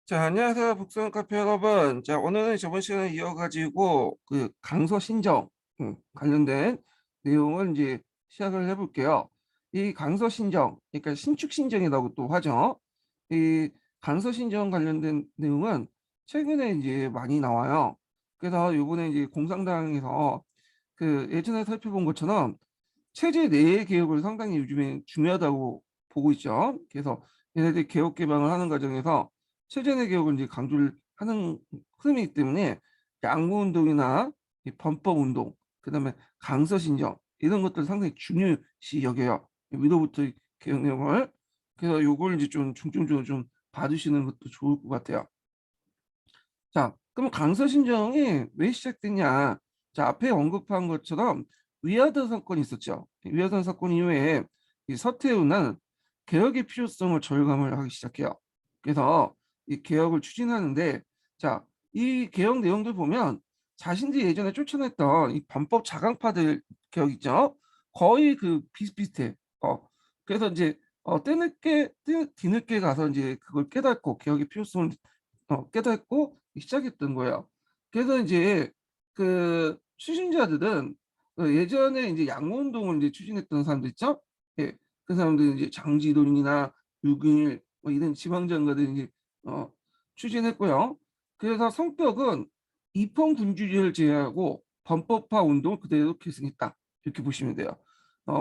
자, 안녕하세요. 북선 카페 여러분. 자, 오늘은 저번 시간에 이어가지고 그 강서 신정 관련된 내용을 이제 시작을 해볼게요. 이 강서 신정, 그러니까 신축 신정이라고 또 하죠. 이 강서 신정 관련된 내용은 최근에 이제 많이 나와요. 그래서 이번에 이제 공상당에서 그 예전에 살펴본 것처럼 체제 내의 개혁을 상당히 요즘에 중요하다고 보고 있죠. 그래서 얘네들이 개혁 개방을 하는 과정에서 체제 내 개혁을 이제 강조를 하는 흐름이기 때문에 양구 운동이나 이 범법 운동, 그다음에 강서 신정 이런 것들 상당히 중요시 여겨요. 위로부터 개혁 내용을. 그래서 요걸 이제 좀 중점적으로 좀 봐주시는 것도 좋을 것 같아요. 자, 그럼 강서 신정이 왜 시작됐냐? 자, 앞에 언급한 것처럼 위화더 사건이 있었죠. 위화더 사건 이후에 이 서태후는 개혁의 필요성을 절감을 하기 시작해요. 그래서 이 개혁을 추진하는데, 자, 이 개혁 내용들 보면 자신들이 예전에 쫓아냈던 이 범법 자강파들 개혁 있죠. 거의 그 비슷비슷해. 그래서 이제 뒤늦게 가서 이제 그걸 깨닫고 개혁의 필요성을 깨닫고 시작했던 거예요. 그래서 이제 그 추진자들은 그 예전에 이제 양로운동을 이제 추진했던 사람들 있죠? 예, 그 사람들은 이제 장지돈이나 유근일 뭐 이런 지방장가들이 이제 어, 추진했고요. 그래서 성격은 입헌군주제를 제외하고 범법화 운동을 그대로 계승했다. 이렇게 보시면 돼요.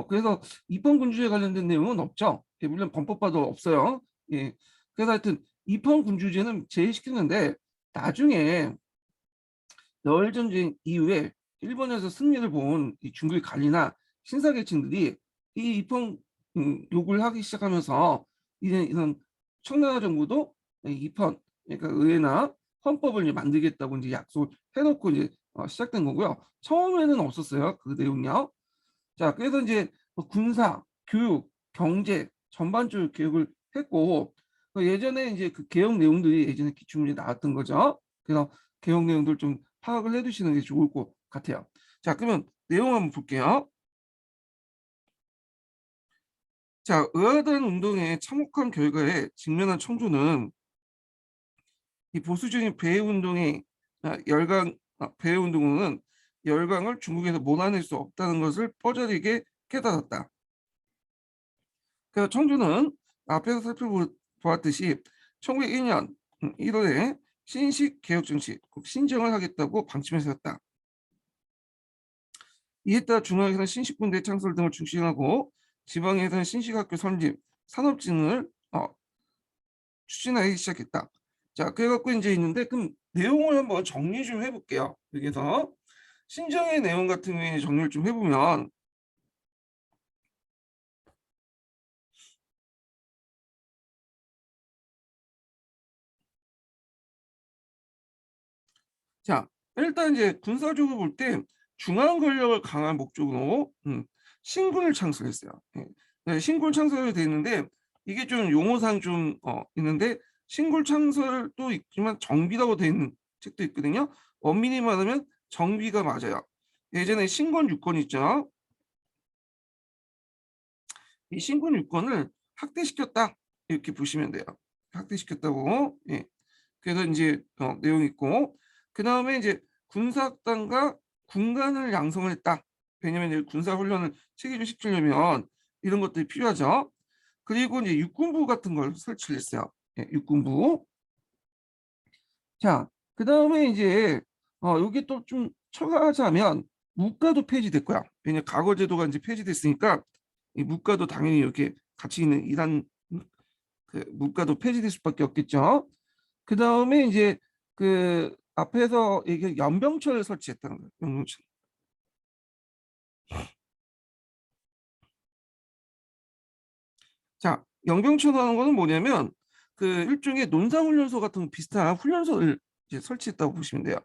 그래서 입헌군주제 관련된 내용은 없죠. 예, 물론 범법화도 없어요. 예, 그래서 하여튼 입헌군주제는 제외시켰는데 나중에 러일전쟁 이후에 일본에서 승리를 본 이 중국의 관리나 신사계층들이 이 입헌 요구를 하기 시작하면서 이런 청나라 정부도 이 입헌 그러니까 의회나 헌법을 이제 만들겠다고 이제 약속을 해놓고 이제 시작된 거고요. 처음에는 없었어요. 그 내용이요. 자, 그래서 이제 뭐 군사, 교육, 경제 전반적으로 개혁을 했고 예전에 이제 그 개혁 내용들이 예전에 기출문제 나왔던 거죠. 그래서 개혁 내용들 좀 파악을 해두시는 게 좋을 것 같아요. 자, 그러면 내용 한번 볼게요. 자, 의아단 운동에 참혹한 결과에 직면한 청주는 이 보수적인 배해 운동의 배해 운동은 열강을 중국에서 몰아낼 수 없다는 것을 뻔하게 깨달았다. 그래서 청주는 앞에서 살펴보았듯이 1901년 1월에 신식 개혁 정치, 신정을 하겠다고 방침을 세웠다. 이에 따라 중앙에서는 신식군대 창설 등을 중심하고 지방에서는 신식학교 설립, 산업진흥을 추진하기 시작했다. 자, 그래갖고 이제 있는데 그럼 내용을 한번 정리 좀 해볼게요. 여기서 신정의 내용 같은 경우에 정리를 좀 해보면 자, 일단 이제 군사적으로 볼 때 중앙 권력을 강한 목적으로 신군을 창설했어요. 예. 네, 신군 창설이 돼 있는데 이게 좀 용어상 좀 있는데 신군 창설도 있지만 정비라고 돼 있는 책도 있거든요. 엄밀히 말하면 정비가 맞아요. 예전에 신군 유권 있죠. 이 신군 유권을 확대시켰다 이렇게 보시면 돼요. 확대시켰다고. 예. 그래서 이제 내용이 있고 그 다음에 이제 군사학단과 군관을 양성을 했다. 왜냐면 이제 군사 훈련을 체계를 시키려면 이런 것들이 필요하죠. 그리고 이제 육군부 같은 걸 설치를 했어요. 예, 육군부. 자, 그 다음에 이제 여기 또 좀 첨가하자면 무가도 폐지됐고요. 왜냐면 과거 제도가 이제 폐지됐으니까 이 무가도 당연히 이렇게 같이 있는 이란 그 무가도 폐지될 수밖에 없겠죠. 그 다음에 이제 그 앞에서 이게 연병철을 설치했다는 거예요. 연병철. 자, 연병철이라는 거는 뭐냐면 그 일종의 논사훈련소 같은 비슷한 훈련소를 이제 설치했다고 보시면 돼요.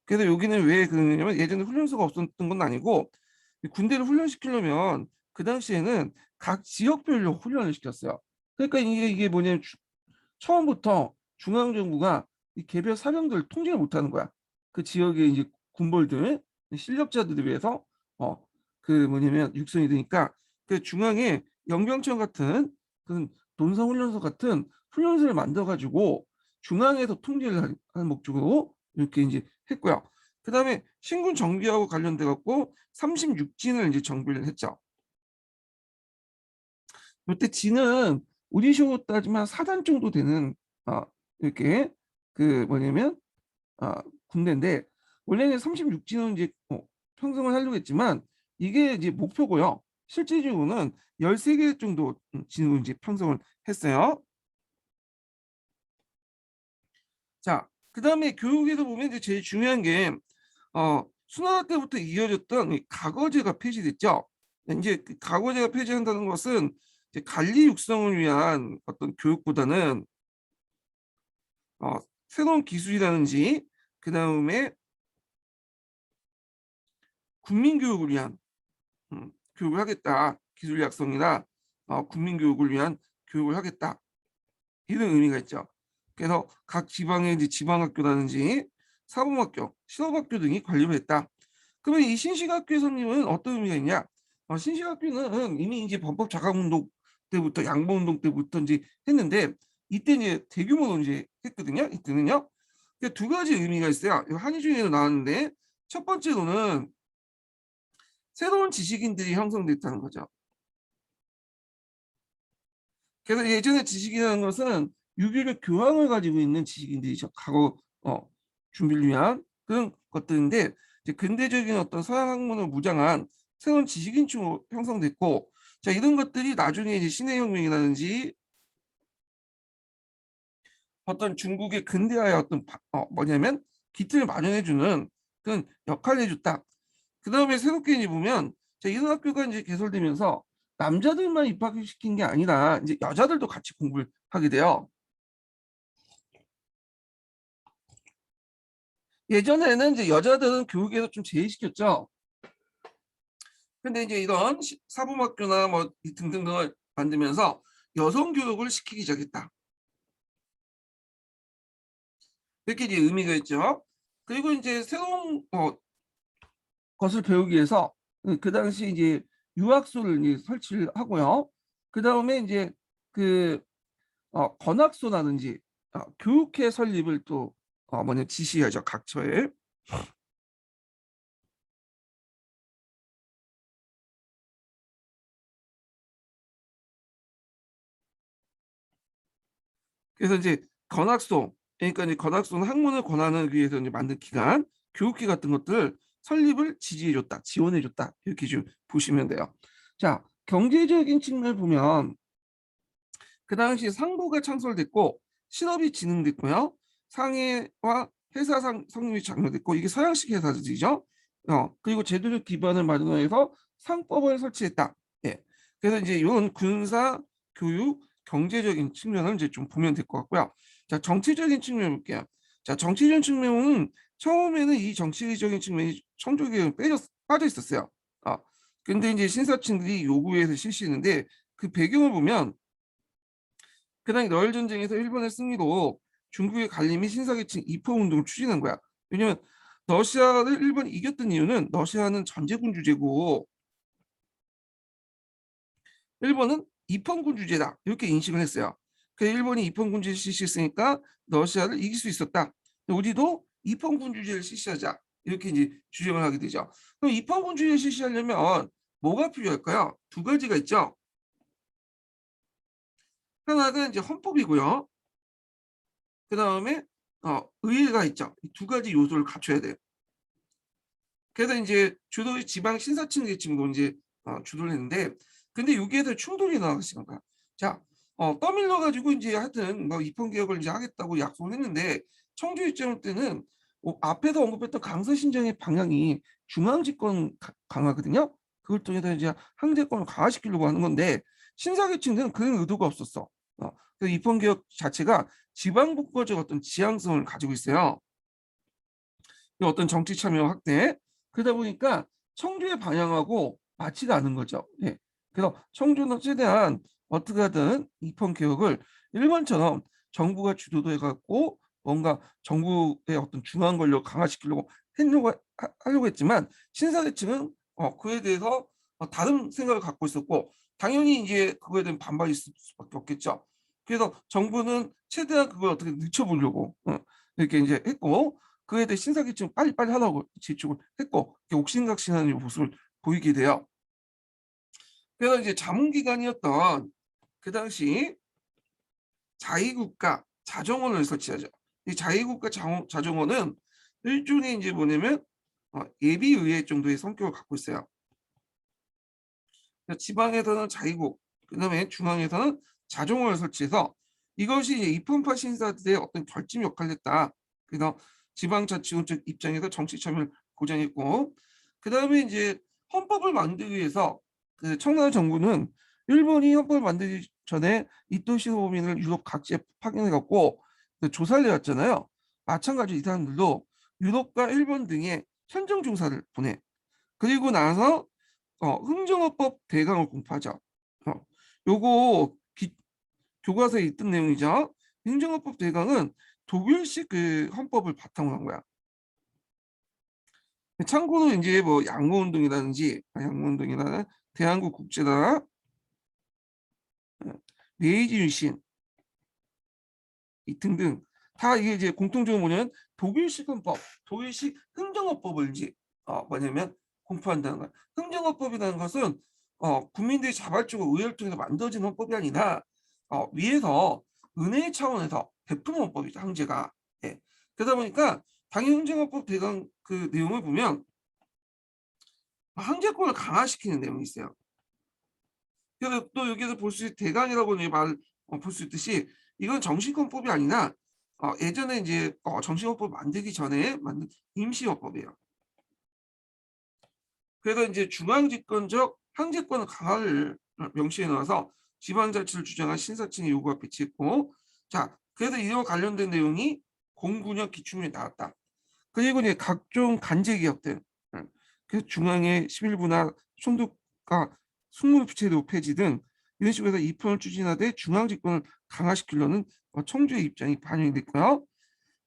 그래서 여기는 왜 그러냐면 예전에 훈련소가 없었던 건 아니고 군대를 훈련시키려면 그 당시에는 각 지역별로 훈련을 시켰어요. 그러니까 이게 뭐냐면 처음부터 중앙정부가 이 개별 사령들 통제를 못하는 거야. 그 지역의 이제 군벌들, 실력자들에 비해서 그 뭐냐면 육성이 되니까 그 중앙에 영병청 같은 그런 논사훈련소 같은 훈련소를 만들어가지고 중앙에서 통제를 하는 목적으로 이렇게 이제 했고요. 그다음에 신군 정비하고 관련돼 갖고 36진을 이제 정비를 했죠. 이때 진은 우리식으로 따지면 4단 정도 되는 이렇게 그 뭐냐면 군대인데 원래는 36진은 이제 편성을 하려고 했지만 이게 이제 목표고요. 실제적으로는 13개 정도 진으로 이제 편성을 했어요. 자, 그다음에 교육에서 보면 이제 제일 중요한 게 순환 때부터 이어졌던 이 각어제가 폐지됐죠. 이제 그 각어제가 폐지한다는 것은 이제 관리 육성을 위한 어떤 교육보다는 새로운 기술이라든지 그다음에 국민 교육을 위한 교육을 하겠다. 기술 약성이나 국민 교육을 위한 교육을 하겠다. 이런 의미가 있죠. 그래서 각 지방의 이제 지방학교라든지 사범학교, 실업학교 등이 관리를 했다. 그러면 이 신식학교의 설립은 어떤 의미가 있냐? 신식학교는 이미 이제 범법 자각운동 때부터 양보운동 때부터 이제 했는데 이때 이제 대규모로 이제 했거든요. 이때는요. 두 가지 의미가 있어요. 한이 중에도 나왔는데 첫 번째로는 새로운 지식인들이 형성됐다는 거죠. 그래서 예전에 지식이라는 것은 유교적 교양을 가지고 있는 지식인들이죠. 과거 준비를 위한 그런 것들인데 이제 근대적인 어떤 서양 학문을 무장한 새로운 지식인층으로 형성됐고 자 이런 것들이 나중에 이제 신해혁명이라든지 어떤 중국의 근대화의 어떤 뭐냐면 기틀을 마련해주는 그런 역할을 해줬다. 그 다음에 새롭게 이제 보면 자, 이런 학교가 이제 개설되면서 남자들만 입학시킨 게 아니라 이제 여자들도 같이 공부를 하게 돼요. 예전에는 이제 여자들은 교육에서 좀 제외시켰죠. 근데 이제 이런 사범학교나 뭐 등등을 만들면서 여성 교육을 시키기 시작했다. 이렇게 이제 의미가 있죠. 그리고 이제 새로운 것을 배우기 위해서 그 당시 이제 유학소를 이제 설치를 하고요. 그 다음에 이제 그 관학소라든지 교육회 설립을 또 뭐냐 지시하죠. 각 처에. 그래서 이제 관학소 그러니까 이제 관학소는 학문을 권하는 위해서 이제 만든 기관, 교육회 같은 것들을 설립을 지지해줬다, 지원해줬다 이렇게 좀 보시면 돼요. 자, 경제적인 측면을 보면 그 당시 상부가 창설됐고 실업이 진흥됐고요. 상해와 회사상 성립이 장려됐고 이게 서양식 회사들이죠. 그리고 제도적 기반을 마련해서 상법을 설치했다. 예. 그래서 이제 이런 군사, 교육, 경제적인 측면을 이제 좀 보면 될 것 같고요. 자, 정치적인 측면 볼게요. 자, 정치적인 측면은 처음에는 이 정치적인 측면이 청조기에 빠져 있었어요. 근데 이제 신사층들이 요구해서 실시했는데 그 배경을 보면 그다음에 러일 전쟁에서 일본의 승리로 중국의 갈림이 신사계층 이포 운동을 추진한 거야. 왜냐면 러시아를 일본이 이겼던 이유는 러시아는 전제군 주제고 일본은 입헌군 주제다 이렇게 인식을 했어요. 그 일본이 입헌군 주제를 실시했으니까 러시아를 이길 수 있었다. 우리도 입헌군 주제를 실시하자 이렇게 이제 주장을 하게 되죠. 그럼 입헌군 주제를 실시하려면 뭐가 필요할까요? 두 가지가 있죠. 하나가 이제 헌법이고요. 그 다음에 의회가 있죠. 이 두 가지 요소를 갖춰야 돼요. 그래서 이제 주로 지방 신사층 계층으로 이제 주도를 했는데, 근데 여기에서 충돌이 나왔습니다 자, 떠밀려 가지고 이제 하여튼 뭐 입헌 개혁을 이제 하겠다고 약속을 했는데 청주 입장 때는 앞에서 언급했던 강서 신정의 방향이 중앙 집권 강화거든요. 그걸 통해서 이제 항제권을 강화시키려고 하는 건데 신사 계층들은 그런 의도가 없었어. 그래서 입헌 개혁 자체가 지방 국가적 어떤 지향성을 가지고 있어요. 어떤 정치 참여 확대. 그러다 보니까 청주의 방향하고 맞지가 않은 거죠. 예. 그래서 청주는 최대한 어떻게 하든 입헌 개혁을 일본처럼 정부가 주도도 해갖고 뭔가 정부의 어떤 중앙 권력 강화시키려고 하려고 했지만 신사계층은 그에 대해서 다른 생각을 갖고 있었고 당연히 이제 그거에 대한 반발이 있을 수밖에 없겠죠. 그래서 정부는 최대한 그걸 어떻게 늦춰보려고 이렇게 이제 했고, 그에 대해 신사기증 빨리빨리 하라고 지축을 했고, 이렇게 옥신각신하는 모습을 보이게 돼요. 그래서 이제 자문기관이었던 그 당시 자위국가 자정원을 설치하죠. 이 자위국가 자정원은 일종의 이제 뭐냐면 예비의회 정도의 성격을 갖고 있어요. 지방에서는 자위국, 그다음에 중앙에서는 자정원을 설치해서 이것이 이제 입헌파 신사들의 어떤 결집 역할을 했다. 그래서 지방자치원 쪽 입장에서 정치 참여를 보장했고, 그다음에 이제 헌법을 만들기 위해서 그 청나라 정부는 일본이 헌법을 만들기 전에 이토시로민을 유럽 각지에 파견해 갖고 조사를 해왔잖아요. 마찬가지로 이 사람들도 유럽과 일본 등에 현정 조사를 보내. 그리고 나서 흥정헌법 대강을 공부하죠. 요거 교과서에 있던 내용이죠. 흥정헌법 대강은 독일식 그 헌법을 바탕으로 한 거야. 참고로 이제 뭐 양모운동이라는 대한국 국제다, 메이지 유신 이 등등 다 이게 이제 공통적으로 뭐냐면 독일식 헌법, 독일식 흥정헌법을 이제 뭐냐면 공포한다는 거야. 흥정헌법이라는 것은 국민들이 자발적으로 의회를 통해서 만들어진 헌법이 아니라 위에서 은혜의 차원에서 베푸는 헌법이죠. 황제가. 예. 그러다 보니까 당일 흥정헌법 대강 그 내용을 보면 황제권을 강화시키는 내용이 있어요. 그래서 또 여기서 볼 수 있는 대강이라고 볼 수 있듯이 이건 정식헌법이 아니라 예전에 이제 정식헌법 만들기 전에 만든 임시헌법이에요. 그래서 이제 중앙집권적 황제권 강화를 명시해 놓아서 지방자치를 주장한 신사층의 요구가 배치했고, 자, 그래서 이와 관련된 내용이 09년 기출문에 나왔다. 그리고 이제 각종 간제 기업들, 그래서 중앙의 11부나 총독과 숙무부채도 폐지 등 이런 식으로 해서 입헌을 추진하되 중앙 집권을 강화시키려는 청주의 입장이 반영이 됐고요.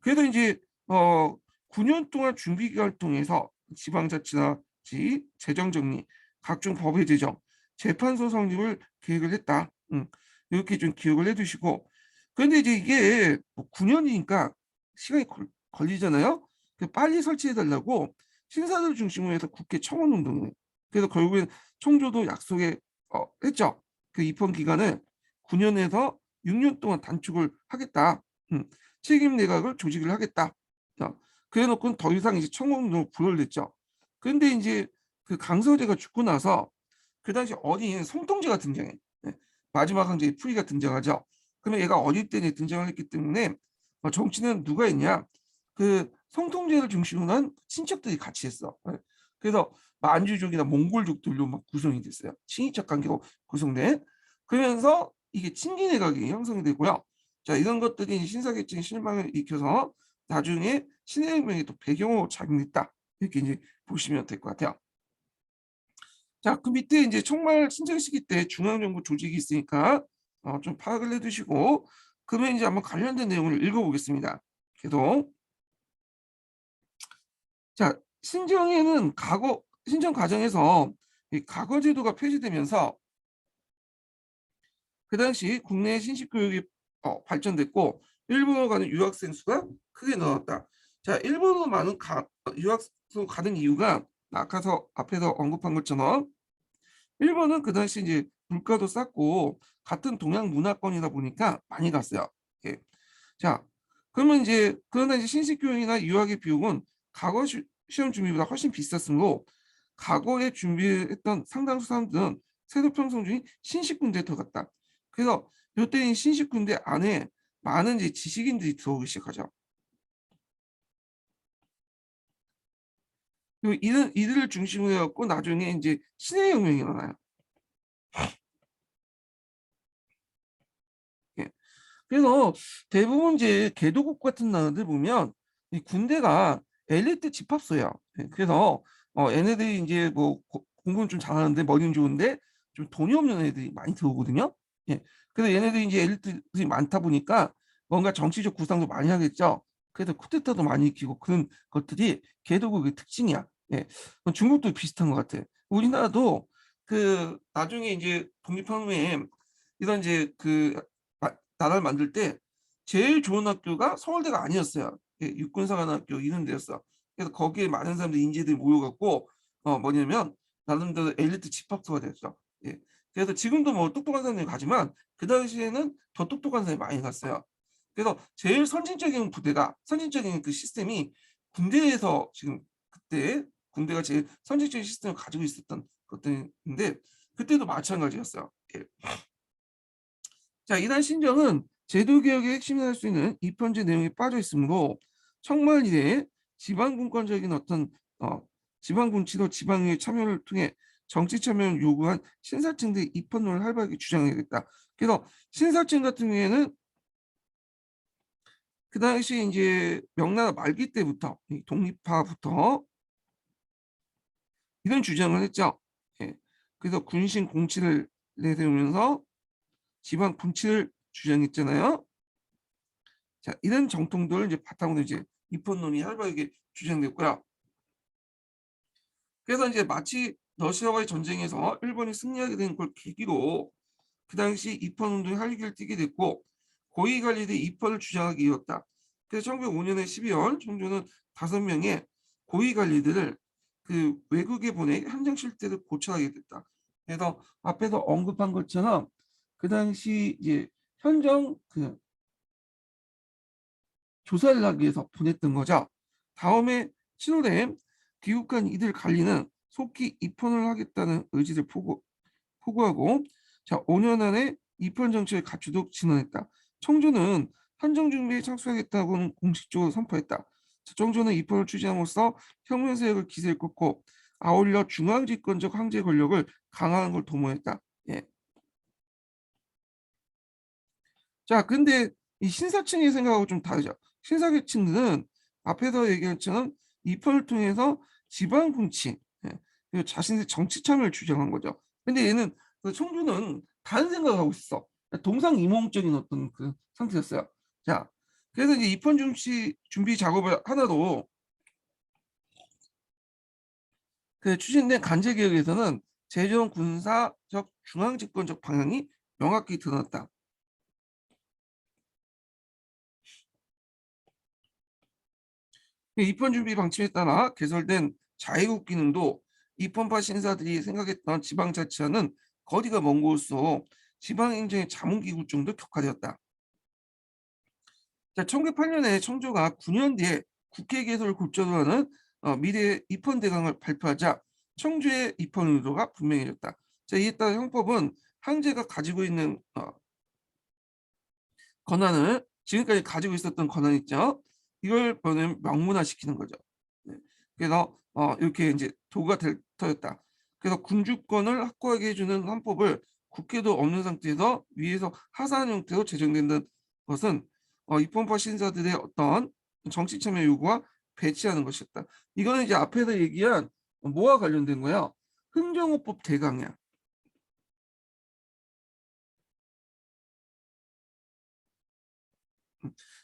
그래서 이제 9년 동안 준비 기간을 통해서 지방자치나 재정 정리, 각종 법의 제정, 재판소 성립을 계획을 했다. 이렇게 좀 기억을 해두시고, 그런데 이제 이게 9년이니까 시간이 걸리잖아요. 빨리 설치해달라고 신사들 중심으로 해서 국회 청원 운동이네. 그래서 결국엔 청조도 약속에 했죠. 그 입헌 기간을 9년에서 6년 동안 단축을 하겠다. 책임 내각을 조직을 하겠다. 그래 놓고는 더 이상 이제 청원 운동을 불허했죠. 그런데 이제 그 강서재가 죽고 나서 그 당시 어린 송통제가 등장해. 네. 마지막 황제의 풀이가 등장하죠. 그러면 얘가 어릴 때 등장을 했기 때문에 정치는 누가 있냐? 그 송통제를 중심으로 한 친척들이 같이 했어. 네. 그래서 만주족이나 몽골족들로 막 구성이 됐어요. 친인척 관계로 구성된. 그러면서 이게 친기내각이 형성이 되고요. 자, 이런 것들이 신사계층의 실망을 일으켜서 나중에 신해혁명의 또 배경으로 작용했다. 이렇게 이제 보시면 될 것 같아요. 자, 그 밑에 이제 총괄 신장 시기 때 중앙정부 조직이 있으니까 좀 파악을 해두시고, 그러면 이제 한번 관련된 내용을 읽어보겠습니다. 계속. 자, 신정 과정에서 이 과거 제도가 폐지되면서 그 당시 국내 신식 교육이 발전됐고 일본으로 가는 유학생 수가 크게 늘어났다. 자, 일본으로 많은 유학생 가는 이유가 앞에서 언급한 것처럼 일본은 그 당시 이제 물가도 쌌고 같은 동양 문화권이다 보니까 많이 갔어요. 예. 자, 그러면 이제 그러나 이제 신식 교육이나 유학의 비용은 과거 시험 준비보다 훨씬 비쌌으므로 과거에 준비했던 상당수 사람들은 세도 편성 중인 신식 군대에 들어갔다. 그래서 이때 신식 군대 안에 많은 이제 지식인들이 들어오기 시작하죠. 그리고 이들을 중심으로 해갖고 나중에 이제 신해혁명이 일어나요. 예. 그래서 대부분 이제 개도국 같은 나라들 보면 이 군대가 엘리트 집합소야. 예. 그래서 얘네들이 이제 뭐 공부는 좀 잘하는데 머리는 좋은데 좀 돈이 없는 애들이 많이 들어오거든요. 예. 그래서 얘네들이 이제 엘리트들이 많다 보니까 뭔가 정치적 구상도 많이 하겠죠. 그래서 쿠데타도 많이 익히고 그런 것들이 개도국의 특징이야. 예. 중국도 비슷한 것 같아. 우리나라도 그 나중에 이제 독립한 후에 이런 이제 그 나라를 만들 때 제일 좋은 학교가 서울대가 아니었어요. 예, 육군사관학교 이런 데였어. 그래서 거기에 많은 사람들 인재들이 모여갖고 뭐냐면 나름대로 엘리트 집합소가 됐죠. 예. 그래서 지금도 뭐 똑똑한 사람들이 가지만 그 당시에는 더 똑똑한 사람이 많이 갔어요. 그래서 제일 선진적인 부대가 선진적인 그 시스템이 군대에서 지금 그때 군대가 제일 선진적인 시스템을 가지고 있었던 것들인데 그때도 마찬가지였어요. 예. 자, 이단 신정은 제도 개혁의 핵심이 할 수 있는 입헌제 내용이 빠져 있으므로 청말 이래 지방분권적인 어떤 지방군 지도 지방의 참여를 통해 정치 참여를 요구한 신사층들의 입헌론을 활발하게 주장하겠다. 그래서 신사층 같은 경우에는 그 당시 이제 명나라 말기 때부터 독립파부터 이런 주장을 했죠. 예. 그래서 군신 공치를 내세우면서 지방 분치를 주장했잖아요. 자, 이런 정통들을 이제 바탕으로 이제 입헌론이 활발하게 주장됐고요. 그래서 이제 마치 러시아와의 전쟁에서 일본이 승리하게 된 걸 계기로 그 당시 입헌운동이 활기를 띠게 됐고 고위 관리들이 입헌을 주장하기 이뤘다. 그래서 1905년에 12월 청조는 5명의 고위 관리들을 그 외국에 보내 현장 실태를 고찰하게 됐다. 그래서 앞에서 언급한 것처럼 그 당시 이제 현장 그 조사를 하기 위해서 보냈던 거죠. 다음에 7월에 귀국한 이들 관리는 속히 입헌을 하겠다는 의지를 포고하고 자 5년 안에 입헌 정책을 갖추도록 진언했다. 청조는 헌정 준비에 착수하겠다고는 공식적으로 선포했다. 자, 청조는 입헌을 추진함으로써 혁명 세력을 기세에 꽂고 아울러 중앙 집권적 황제 권력을 강화하는 걸 도모했다. 예. 자, 근데 이 신사층의 생각하고 좀 다르죠. 신사계층들은 앞에서 얘기한 것처럼 입헌을 통해서 지방 분치, 예, 그리고 자신의 정치 참여를 주장한 거죠. 근데 얘는 그 청주는 다른 생각을 하고 있어. 동상이몽적인 어떤 그 상태였어요. 자, 그래서 이제 입헌 준비 작업을 하나로 그 추진된 간제 개혁에서는 재정 군사적 중앙 집권적 방향이 명확히 드러났다. 입헌 준비 방침에 따라 개설된 자해국 기능도 입헌파 신사들이 생각했던 지방자치와는 거리가 먼 곳으로 지방행정의 자문기구증도 격화되었다. 자, 1908년에 청조가 9년 뒤에 국회 개설을 골자로 하는 미래 입헌 대강을 발표하자 청주의 입헌 의도가 분명해졌다. 자, 이에 따라 형법은 황제가 가지고 있는 권한을 지금까지 가지고 있었던 권한 있죠. 이걸 명문화시키는 거죠. 네. 그래서 이렇게 이제 도구가 터졌다. 그래서 군주권을 확고하게 해주는 헌법을 국회도 없는 상태에서 위에서 하사한 형태로 제정된 것은 입헌파 신사들의 어떤 정치 참여 요구와 배치하는 것이었다. 이거는 이제 앞에서 얘기한 뭐와 관련된 거야? 흥정헌법 대강이야.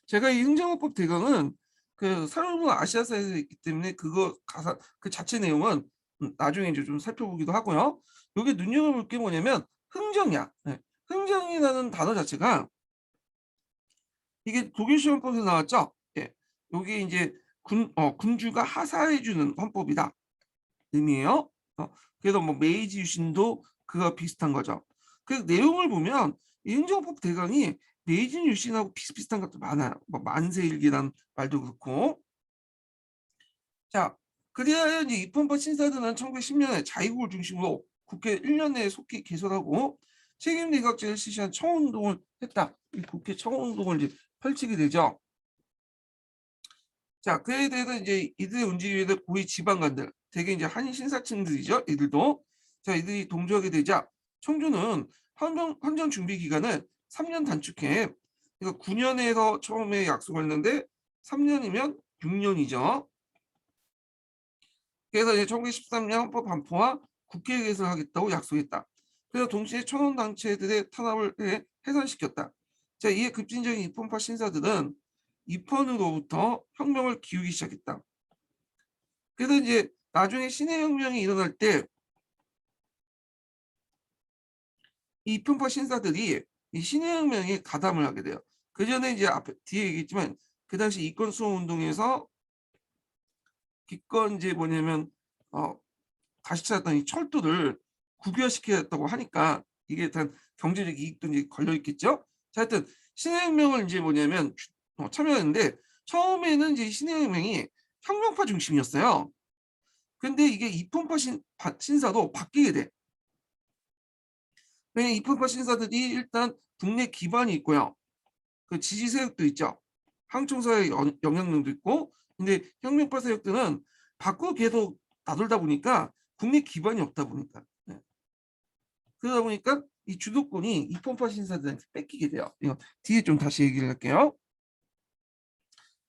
제가 이 흥정헌법 대강은 그 산업은 아시아사에서 있기 때문에 그거 가사 그 자체 내용은 나중에 이제 좀 살펴보기도 하고요. 여기 눈여겨볼 게 뭐냐면 흥정이야. 네. 흥정이라는 단어 자체가 이게 독일 시헌법에서 나왔죠. 예. 여기 이제 군주가 하사해주는 헌법이다 의미예요. 그래서 뭐 메이지 유신도 그거 비슷한 거죠. 그 내용을 보면 이 행정법 대강이 메이지 유신하고 비슷비슷한 것도 많아요. 뭐 만세일기란 말도 그렇고. 자, 그래야 이제 입헌법 신사들은 1910년에 자유국을 중심으로 국회 1년 내에 속히 개설하고 책임 내각제를 실시한 청운동을 했다. 이 국회 청운동을 이제 펼치게 되죠. 자, 그에 대해서 이제 이들의 움직임에 고위 지방관들, 대개 이제 한인 신사층들이죠. 이들도. 자, 이들이 동조하게 되자 청주는 헌정 준비 기간을 3년 단축해. 그러니까 9년에서 처음에 약속을 했는데 3년이면 6년이죠. 그래서 이제 1913년 헌법 반포와 국회 개설하겠다고 약속했다. 그래서 동시에 천원단체들의 탄압을 해산시켰다. 자, 이에 급진적인 입헌파 신사들은 입헌으로부터 혁명을 기우기 시작했다. 그래서 이제 나중에 신해 혁명이 일어날 때 이 입헌파 신사들이 이 신해혁명에 가담을 하게 돼요. 그 전에 이제 앞에 뒤에 얘기했지만 그 당시 이권 수호 운동에서 기껏 이제 뭐냐면 다시 찾았던 이 철도를 국유화시켰다고 하니까 이게 일단 경제적 이익도 이제 걸려 있겠죠. 자, 하여튼 신해혁명을 이제 뭐냐면 참여했는데 처음에는 이제 신해혁명이 혁명파 중심이었어요. 근데 이게 이분파 신사도 바뀌게 돼. 왜냐면 이분파 신사들이 일단 국내 기반이 있고요. 그 지지 세력도 있죠. 항총사의 영향력도 있고, 근데 혁명파 세력들은 밖으로 계속 나돌다 보니까 국내 기반이 없다 보니까. 네. 그러다 보니까 이 주도권이 이분파 신사들한테 뺏기게 돼요. 이거 뒤에 좀 다시 얘기를 할게요.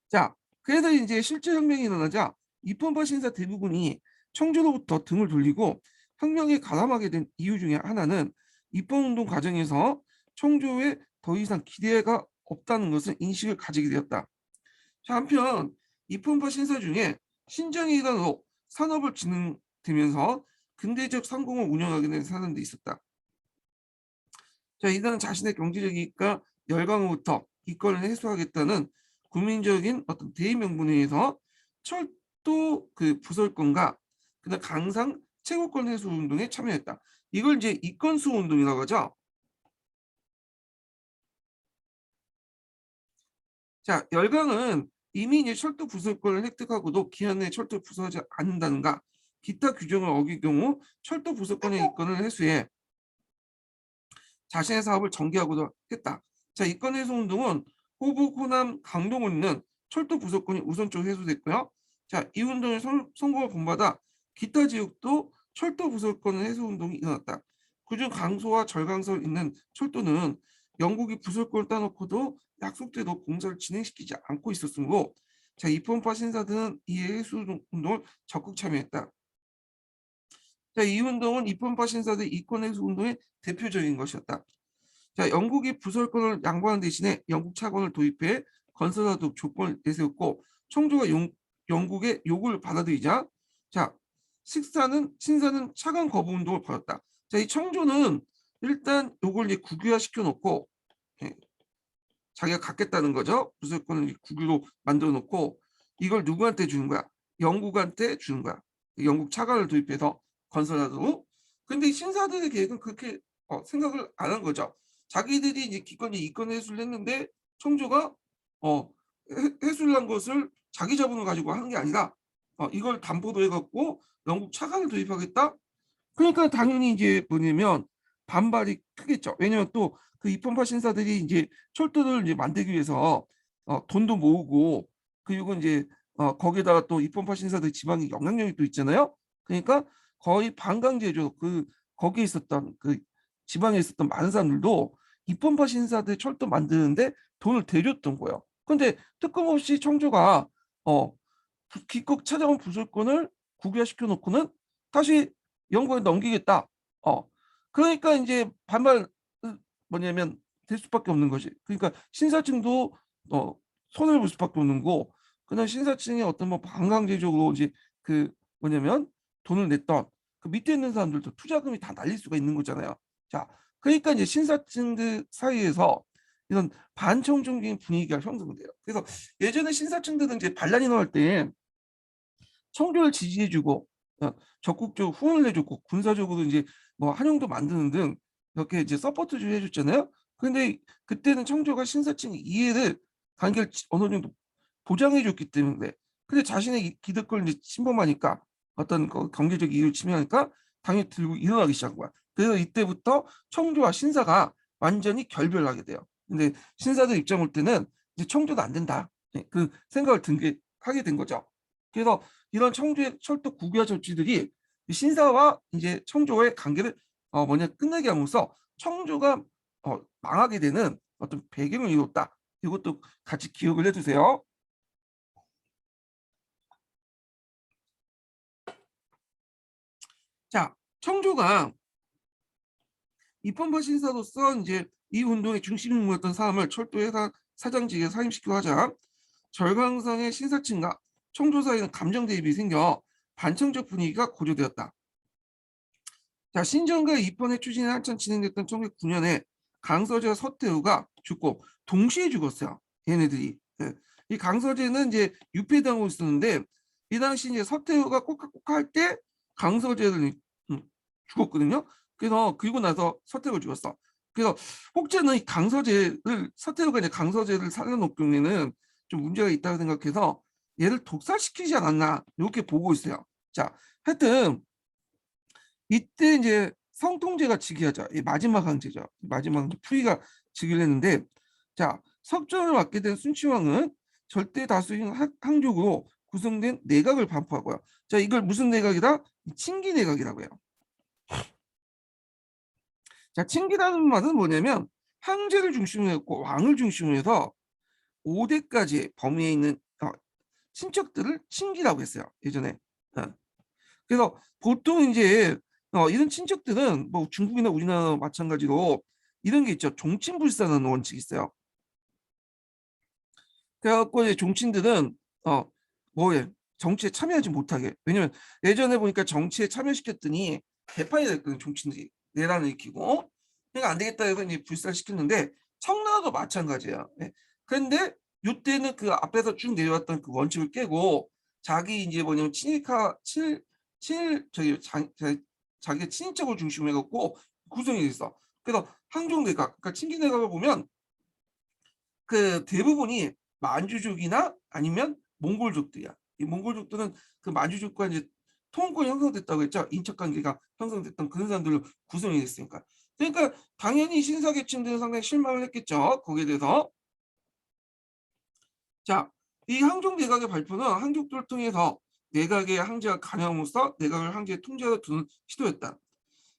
자, 그래서 이제 실제 혁명이 일어나자 이분파 신사 대부분이 청주로부터 등을 돌리고 혁명에 가담하게 된 이유 중에 하나는 입헌운동 과정에서 청주에 더 이상 기대가 없다는 것을 인식을 가지게 되었다. 자, 한편 입헌파 신사 중에 신정의 일환으로 산업을 진행되면서 근대적 상공을 운영하게 된 사람도 있었다. 자, 이들은 자신의 경제적 이익과 열강으로부터 이권을 해소하겠다는 국민적인 어떤 대의 명분에 의해서 철도 그 부설권과 그다음 강상 채굴권 해소 운동에 참여했다. 이걸 이제 이권 수호 운동이라고 하죠. 자, 열강은 이미 이제 철도 부설권을 획득하고도 기한 내에 철도를 부설하지 않는다는가 기타 규정을 어길 경우 철도 부설권의 이권을 해소해 자신의 사업을 전개하고도 했다. 자, 이권 해소 운동은 호북, 호남, 강동을 있는 철도 부속권이 우선적으로 해소됐고요. 자, 이 운동의 성공을 본받아 기타 지역도 철도 부속권 해소 운동이 일어났다. 그중 강소와 절강소를 잇는 철도는 영국이 부속권을 따놓고도 약속대로 공사를 진행시키지 않고 있었으므로 자, 이pon파 신사들은 이 해소 운동을 적극 참여했다. 자, 이 운동은 이pon파 신사들 이권 해소 운동의 대표적인 것이었다. 자, 영국이 부설권을 양보하는 대신에 영국 차관을 도입해 건설하도록 조건을 내세웠고 청주가 영국의 요구를 받아들이자 자, 신사는 차관 거부 운동을 벌였다. 자, 이 청주는 일단 요걸 이제 국유화 시켜놓고 예, 자기가 갖겠다는 거죠. 부설권을 국유로 만들어 놓고 이걸 누구한테 주는 거야? 영국한테 주는 거야. 영국 차관을 도입해서 건설하도록. 근데 신사들의 계획은 그렇게 생각을 안 한 거죠. 자기들이 이제 기권이 이권 회수를 했는데 청주가 회수를 한 것을 자기 자본을 가지고 하는 게 아니라 이걸 담보로 해갖고 영국 차관을 도입하겠다. 그러니까 당연히 이제 뭐냐면 반발이 크겠죠. 왜냐면 또 그 이pon파 신사들이 이제 철도를 이제 만들기 위해서 돈도 모으고 그리고 이제 거기다가 또 이pon파 신사들 지방의 영향력이 또 있잖아요. 그러니까 거의 반강제죠. 그 거기에 있었던 그 지방에 있었던 많은 사람들도 이pon파 신사들 철도 만드는데 돈을 대줬던 거예요. 근데 뜬금없이 청주가 어 기껏 찾아온 부술권을 국유화시켜 놓고는 다시 영국에 넘기겠다. 어. 그러니까 이제 반발 뭐냐면 될 수밖에 없는 거지. 그러니까 신사층도 손해를 볼 수밖에 없는 거. 그냥 신사층의 어떤 뭐 반강제적으로 이제 그 뭐냐면 돈을 냈던 그 밑에 있는 사람들도 투자금이 다 날릴 수가 있는 거잖아요. 자, 그러니까 이제 신사층들 사이에서 이런 반청정적인 분위기가 형성돼요. 그래서 예전에 신사층들은 이제 반란이 나올 때 청교를 지지해주고 적극적으로 후원을 해줬고 군사적으로 이제 뭐 한용도 만드는 등 이렇게 이제 서포트를 해줬잖아요. 근데 그때는 청조가 신사층 이해를 관계를 어느 정도 보장해줬기 때문에 근데 자신의 기득권을 이제 침범하니까 어떤 경제적 이익을 침해하니까 당연히 들고 일어나기 시작한 거야. 그래서 이때부터 청조와 신사가 완전히 결별하게 돼요. 근데 신사들 입장 볼 때는 이제 청조도 안 된다. 그 생각을 하게 된 거죠. 그래서 이런 청주의 철도 국유화 조치들이 신사와 이제 청조의 관계를 끝내게 하면서 청조가 망하게 되는 어떤 배경을 이뤘다. 이것도 같이 기억을 해두세요. 자, 청조가 입헌파 신사로서 이제 이 운동의 중심 인물이었던 사람을 철도회사 사장직에 사임시키고 하자 절강성의 신사층과 청조 사이는 감정 대입이 생겨 반청적 분위기가 고조되었다. 자, 신정과 입헌의 추진이 한참 진행됐던 1909년에 강서재와 서태후가 죽고 동시에 죽었어요. 얘네들이. 예. 이 강서재는 이제 유폐당하고 있었는데 이 당시 이제 서태후가 꼭꼭 할 때 강서재를 죽었거든요. 그래서 그리고 나서 서태후가 죽었어. 그래서 혹자는 이 강서재를 서태후가 이제 강서재를 살려놓을 경우에는 좀 문제가 있다고 생각해서 얘를 독살시키지 않았나 이렇게 보고 있어요. 자, 하여튼 이때 이제 성통제가 즉위하자. 이 마지막 황제죠. 마지막 풀이가 즉위를 했는데 자, 석전을 맡게 된 순치왕은 절대 다수인 항족으로 구성된 내각을 반포하고요. 자, 이걸 무슨 내각이다? 친기 내각이라고 해요. 자, 친기라는 말은 뭐냐면 황제를 중심으로 했고 왕을 중심으로 해서 5대까지 범위에 있는 친척들을 친기라고 했어요. 예전에. 어. 그래서 보통 이제 이런 친척들은 뭐 중국이나 우리나라 마찬가지로 이런 게 있죠. 종친불사라는 원칙이 있어요. 그래갖고 이제 종친들은 뭐에 정치에 참여하지 못하게. 왜냐면 예전에 보니까 정치에 참여시켰더니 개판이 됐거든. 종친들이 내란을 일으키고. 그러니까 안 되겠다 해서 이제 불살시켰는데 청나라도 마찬가지예요. 예. 그런데 이때는 그 앞에서 쭉 내려왔던 그 원칙을 깨고 자기 이제 뭐냐면 자기 친인척을 중심으로 해갖고 구성이 됐어. 그래서 항종내각, 그러니까 친기내각을 보면 그 대부분이 만주족이나 아니면 몽골족들이야. 이 몽골족들은 그 만주족과 이제 통혼권이 형성됐다고 했죠. 인척 관계가 형성됐던 그런 사람들로 구성이 됐으니까. 그러니까 당연히 신사계층들은 상당히 실망을 했겠죠. 거기에 대해서. 자, 이 항종 내각의 발표는 항족들을 통해서 내각의 항제가 가능함으로써 내각을 항제의 통제로 두는 시도였다.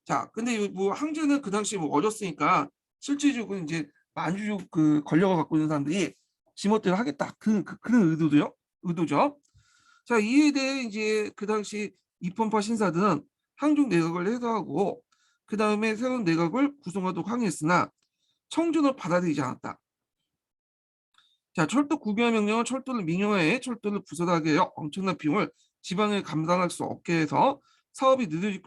자, 근데 뭐 항제는 그 당시에 뭐 어렸으니까 실질적으로 이제 만주족 그 권력을 갖고 있는 사람들이 지멋대로 하겠다. 그런 의도죠. 자, 이에 대해 이제 그 당시 이pon파 신사들은 항종 내각을 해소하고 그 다음에 새로운 내각을 구성하도록 항의했으나 청준을 받아들이지 않았다. 자, 철도 국유화 명령은 철도를 민영화해 철도를 부설하게 하여 엄청난 비용을 지방에 감당할 수 없게 해서 사업이 늦어질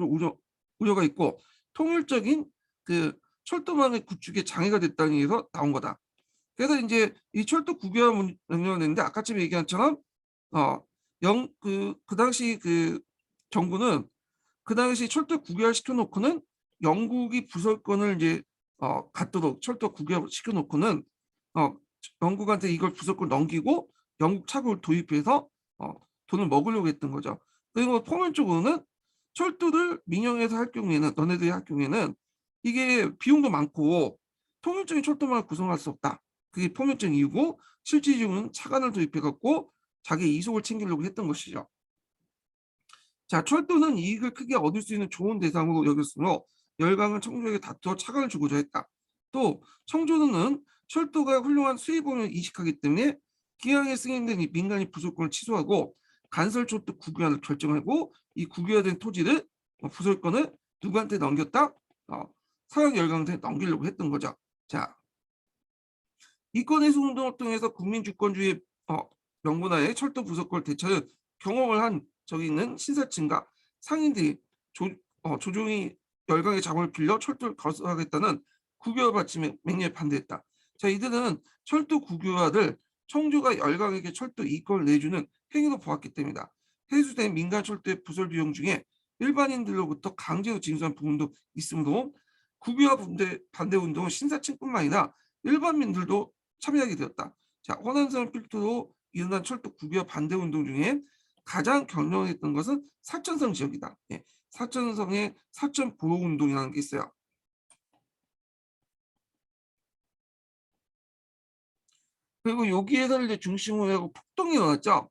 우려가 있고 통일적인 그 철도망의 구축에 장애가 됐다는 얘기에서 나온 거다. 그래서 이제 이 철도 국유화 명령을 냈는데 아까쯤 얘기한 것처럼 그 당시 그 정부는 그 당시 철도 국유화 시켜놓고는 영국이 부설권을 이제 갖도록 철도 국유화 시켜놓고는 어, 영국한테 이걸 부설권 넘기고 영국 차국을 도입해서 돈을 먹으려고 했던 거죠. 그리고 포면적으로는 철도를 민영에서 할 경우에는 너네들이 할 경우에는 이게 비용도 많고 통일적인 철도망을 구성할 수 없다. 그게 포면적 이유고 실질적으로는 차관을 도입해갖고 자기 이속을 챙기려고 했던 것이죠. 자, 철도는 이익을 크게 얻을 수 있는 좋은 대상으로 여겼으므로 열강은 청조에게 다투어 차관을 주고자 했다. 또 청조는 철도가 훌륭한 수입원을 이식하기 때문에 기왕에 승인된 민간이 부속권을 취소하고 간설철도 국유화를 결정하고 이 국유화된 토지를 부속권을 누구한테 넘겼다? 서양 열강한테 넘기려고 했던 거죠. 자, 이권해소 운동을 통해서 국민주권주의 명분하에 철도 부속권을 되찾은 경험을 한 저기 있는 신사층과 상인들이 조종이 열강의 자본을 빌려 철도를 건설하겠다는 국유화 받침에 맹렬히 반대했다. 자, 이들은 철도 국유화를 청주가 열강에게 철도 이권을 내주는 행위로 보았기 때문이다. 해수된 민간 철도의 부설 비용 중에 일반인들로부터 강제로 징수한 부분도 있으므로 국유화 반대 운동은 신사층뿐만 아니라 일반민들도 참여하게 되었다. 자, 호남선을 필두로 일어난 철도 국유화 반대 운동 중에 가장 격렬했던 것은 사천성 지역이다. 예, 사천성의 사천 보호 운동이라는 게 있어요. 그리고 여기에서 이제 중심으로 하고 폭동이 일어났죠.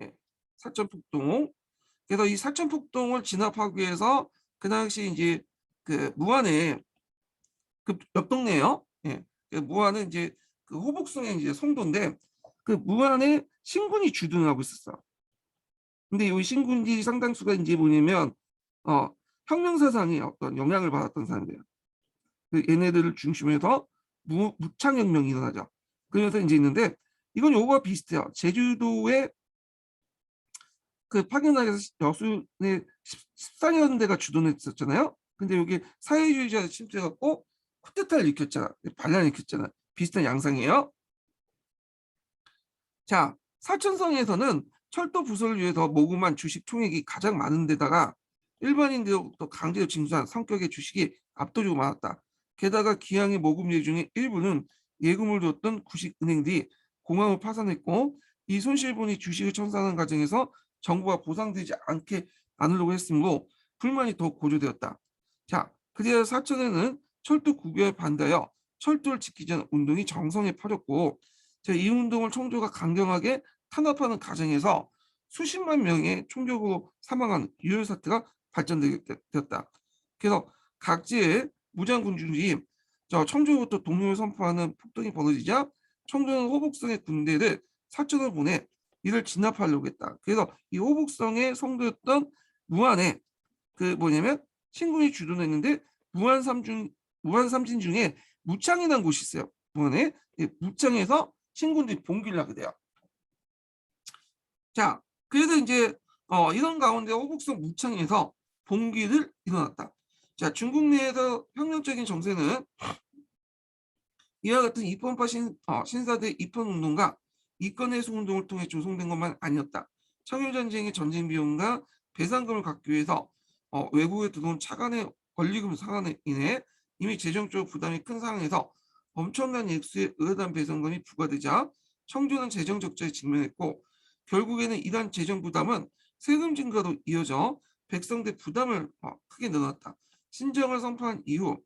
예, 사천 폭동. 그래서 이 사천 폭동을 진압하기 위해서 그 당시 이제 그 무안에 그 옆 동네요. 예, 그 무안은 이제 그 호북성의 이제 성도인데 그 무안에 신군이 주둔을 하고 있었어. 근데 이 신군지 상당수가 이제 뭐냐면 혁명 사상에 어떤 영향을 받았던 사람들이에요. 그 얘네들을 중심으로 해서 무창혁명이 일어나죠. 그래서 이제 있는데 이건 요거와 비슷해요. 제주도에 그 파견나에서 여수의 14년대가 주둔했었잖아요. 근데 여기 사회주의자 침투해갖고 쿠데타를 일으켰잖아. 반란을 일으켰잖아. 비슷한 양상이에요. 자, 사천성에서는 철도 부설을 위해서 모금한 주식 총액이 가장 많은 데다가 일반인들로부터 강제로 징수한 성격의 주식이 압도적으로 많았다. 게다가 기왕의 모금액 중에 일부는 예금을 줬던 구식은행들이 공항을 파산했고, 이 손실분이 주식을 청산하는 과정에서 정부가 보상되지 않으려고 했으므로 불만이 더욱 고조되었다. 자, 그래야 사천에는 철도 국유에 반대하여 철도를 지키자는 운동이 정성에 퍼졌고, 이 운동을 총조가 강경하게 탄압하는 과정에서 수십만 명의 총격으로 사망한 유혈 사태가 발전되었다. 그래서 각지의 무장군주들이 청조부터 독립을 선포하는 폭동이 벌어지자 청조는 호북성의 군대를 사천을 보내 이를 진압하려고 했다. 그래서 이 호북성의 성도였던 무안에 뭐냐면 신군이 주둔했는데 무안 삼진 중에 무창이라는 곳이 있어요. 무안에 무창에서 신군들이 봉기를 하게 돼요. 자, 그래서 이제 이런 가운데 호북성 무창에서 봉기를 일어났다. 자, 중국 내에서 혁명적인 정세는 이와 같은 입헌파 신사대 입헌운동과 이권해소운동을 통해 조성된 것만 아니었다. 청일전쟁의 전쟁 비용과 배상금을 갚기 위해서 외국에 들어온 차관의 권리금 상환에 인해 이미 재정적 부담이 큰 상황에서 엄청난 액수의 의회단 배상금이 부과되자 청주는 재정 적자에 직면했고, 결국에는 이러한 재정 부담은 세금 증가로 이어져 백성들 부담을 크게 늘어났다. 신정을 선포한 이후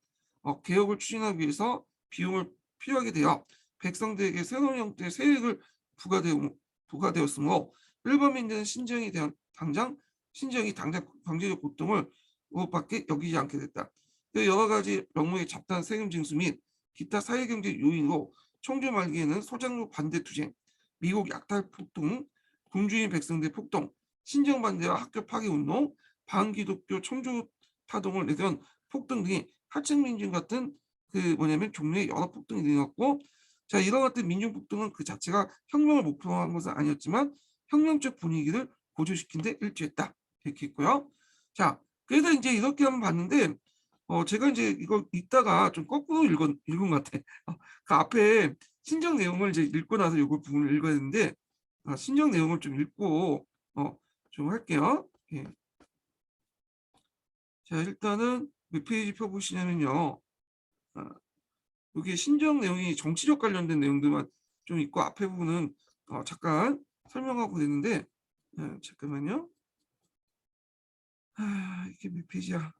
개혁을 추진하기 위해서 비용을 필요하게 되어 백성들에게 새로운 형태의 세액을 부과되었으므로 일반민들은 신정이 당장 경제적 고통을 그것밖에 여기지 않게 됐다. 여러 가지 명목의 잡다한 세금 징수 및 기타 사회경제 요인으로 청주 말기에는 소장로 반대 투쟁, 미국 약탈 폭동, 군주인 백성들 폭동, 신정 반대와 학교 파괴 운동, 반기독교 청주 파동을 내던 폭동 등이 하층민중 같은 종류의 여러 폭동이 일어났고, 자, 이런 같은 민중 폭동은 그 자체가 혁명을 목표로 한 것은 아니었지만 혁명적 분위기를 고조시킨 데 일조했다. 이렇게 있고요. 자, 그래서 이제 이렇게 한번 봤는데 제가 이제 이거 읽다가 좀 거꾸로 읽은 것 같아. 그 앞에 신정 내용을 이제 읽고 나서 이거 부분을 읽어야 되는데 신정 내용을 좀 읽고 좀 할게요. 예. 자, 일단은 몇 페이지 펴보시냐면요. 여기 신정 내용이 정치적 관련된 내용들만 좀 있고 앞에 부분은 잠깐 설명하고 있는데 잠깐만요. 이게 몇 페이지야?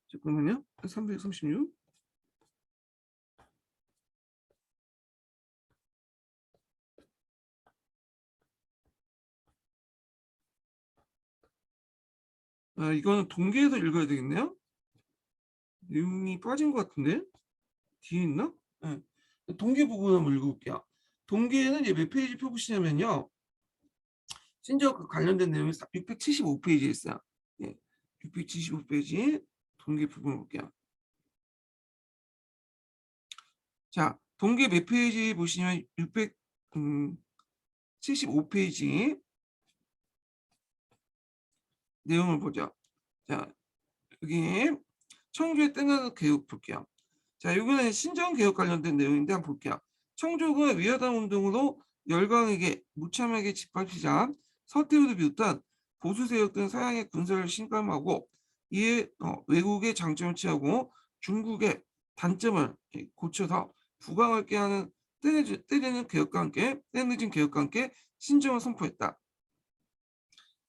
잠깐만요. 336. 이거는 동계에서 읽어야 되겠네요. 내용이 빠진 것 같은데 뒤에 있나? 네. 동계 부분 한번 읽어볼게요. 동계에는 이제 몇 페이지 펴보시냐면요. 신적 관련된 내용이 675페이지에 있어요. 예, 675페이지 동계 부분 볼게요. 자, 동계 몇 페이지 보시면 675페이지 내용을 보죠. 자, 여기 청주의 떼나는 개혁 볼게요. 자, 이거는 신정개혁 관련된 내용인데 한번 볼게요. 청주가 위화당 운동으로 열강에게 무참하게 짓밟히자 서태후를 비롯한 보수 세력들은 서양의 군사를 신감하고 이에 외국의 장점을 취하고 중국의 단점을 고쳐서 부강을 깨하는 때늦은 개혁과 함께 신정을 선포했다.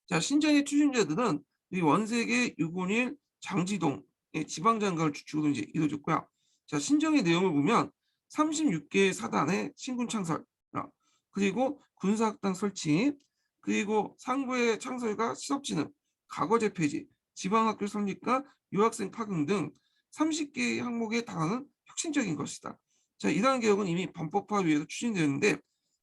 자, 신정의 추진자들은 이 원색의 유곤일 장지동의 지방장관을 주축으로 이제 이루어졌고요. 자, 신정의 내용을 보면 36개의 사단의 신군 창설, 그리고 군사학당 설치, 그리고 상부의 창설과 시설진흥, 과거제 폐지, 지방학교 설립과 유학생 파견 등 30개의 항목에 달하는 혁신적인 것이다. 자, 이러한 개혁은 이미 범법화 위해서 추진되었는데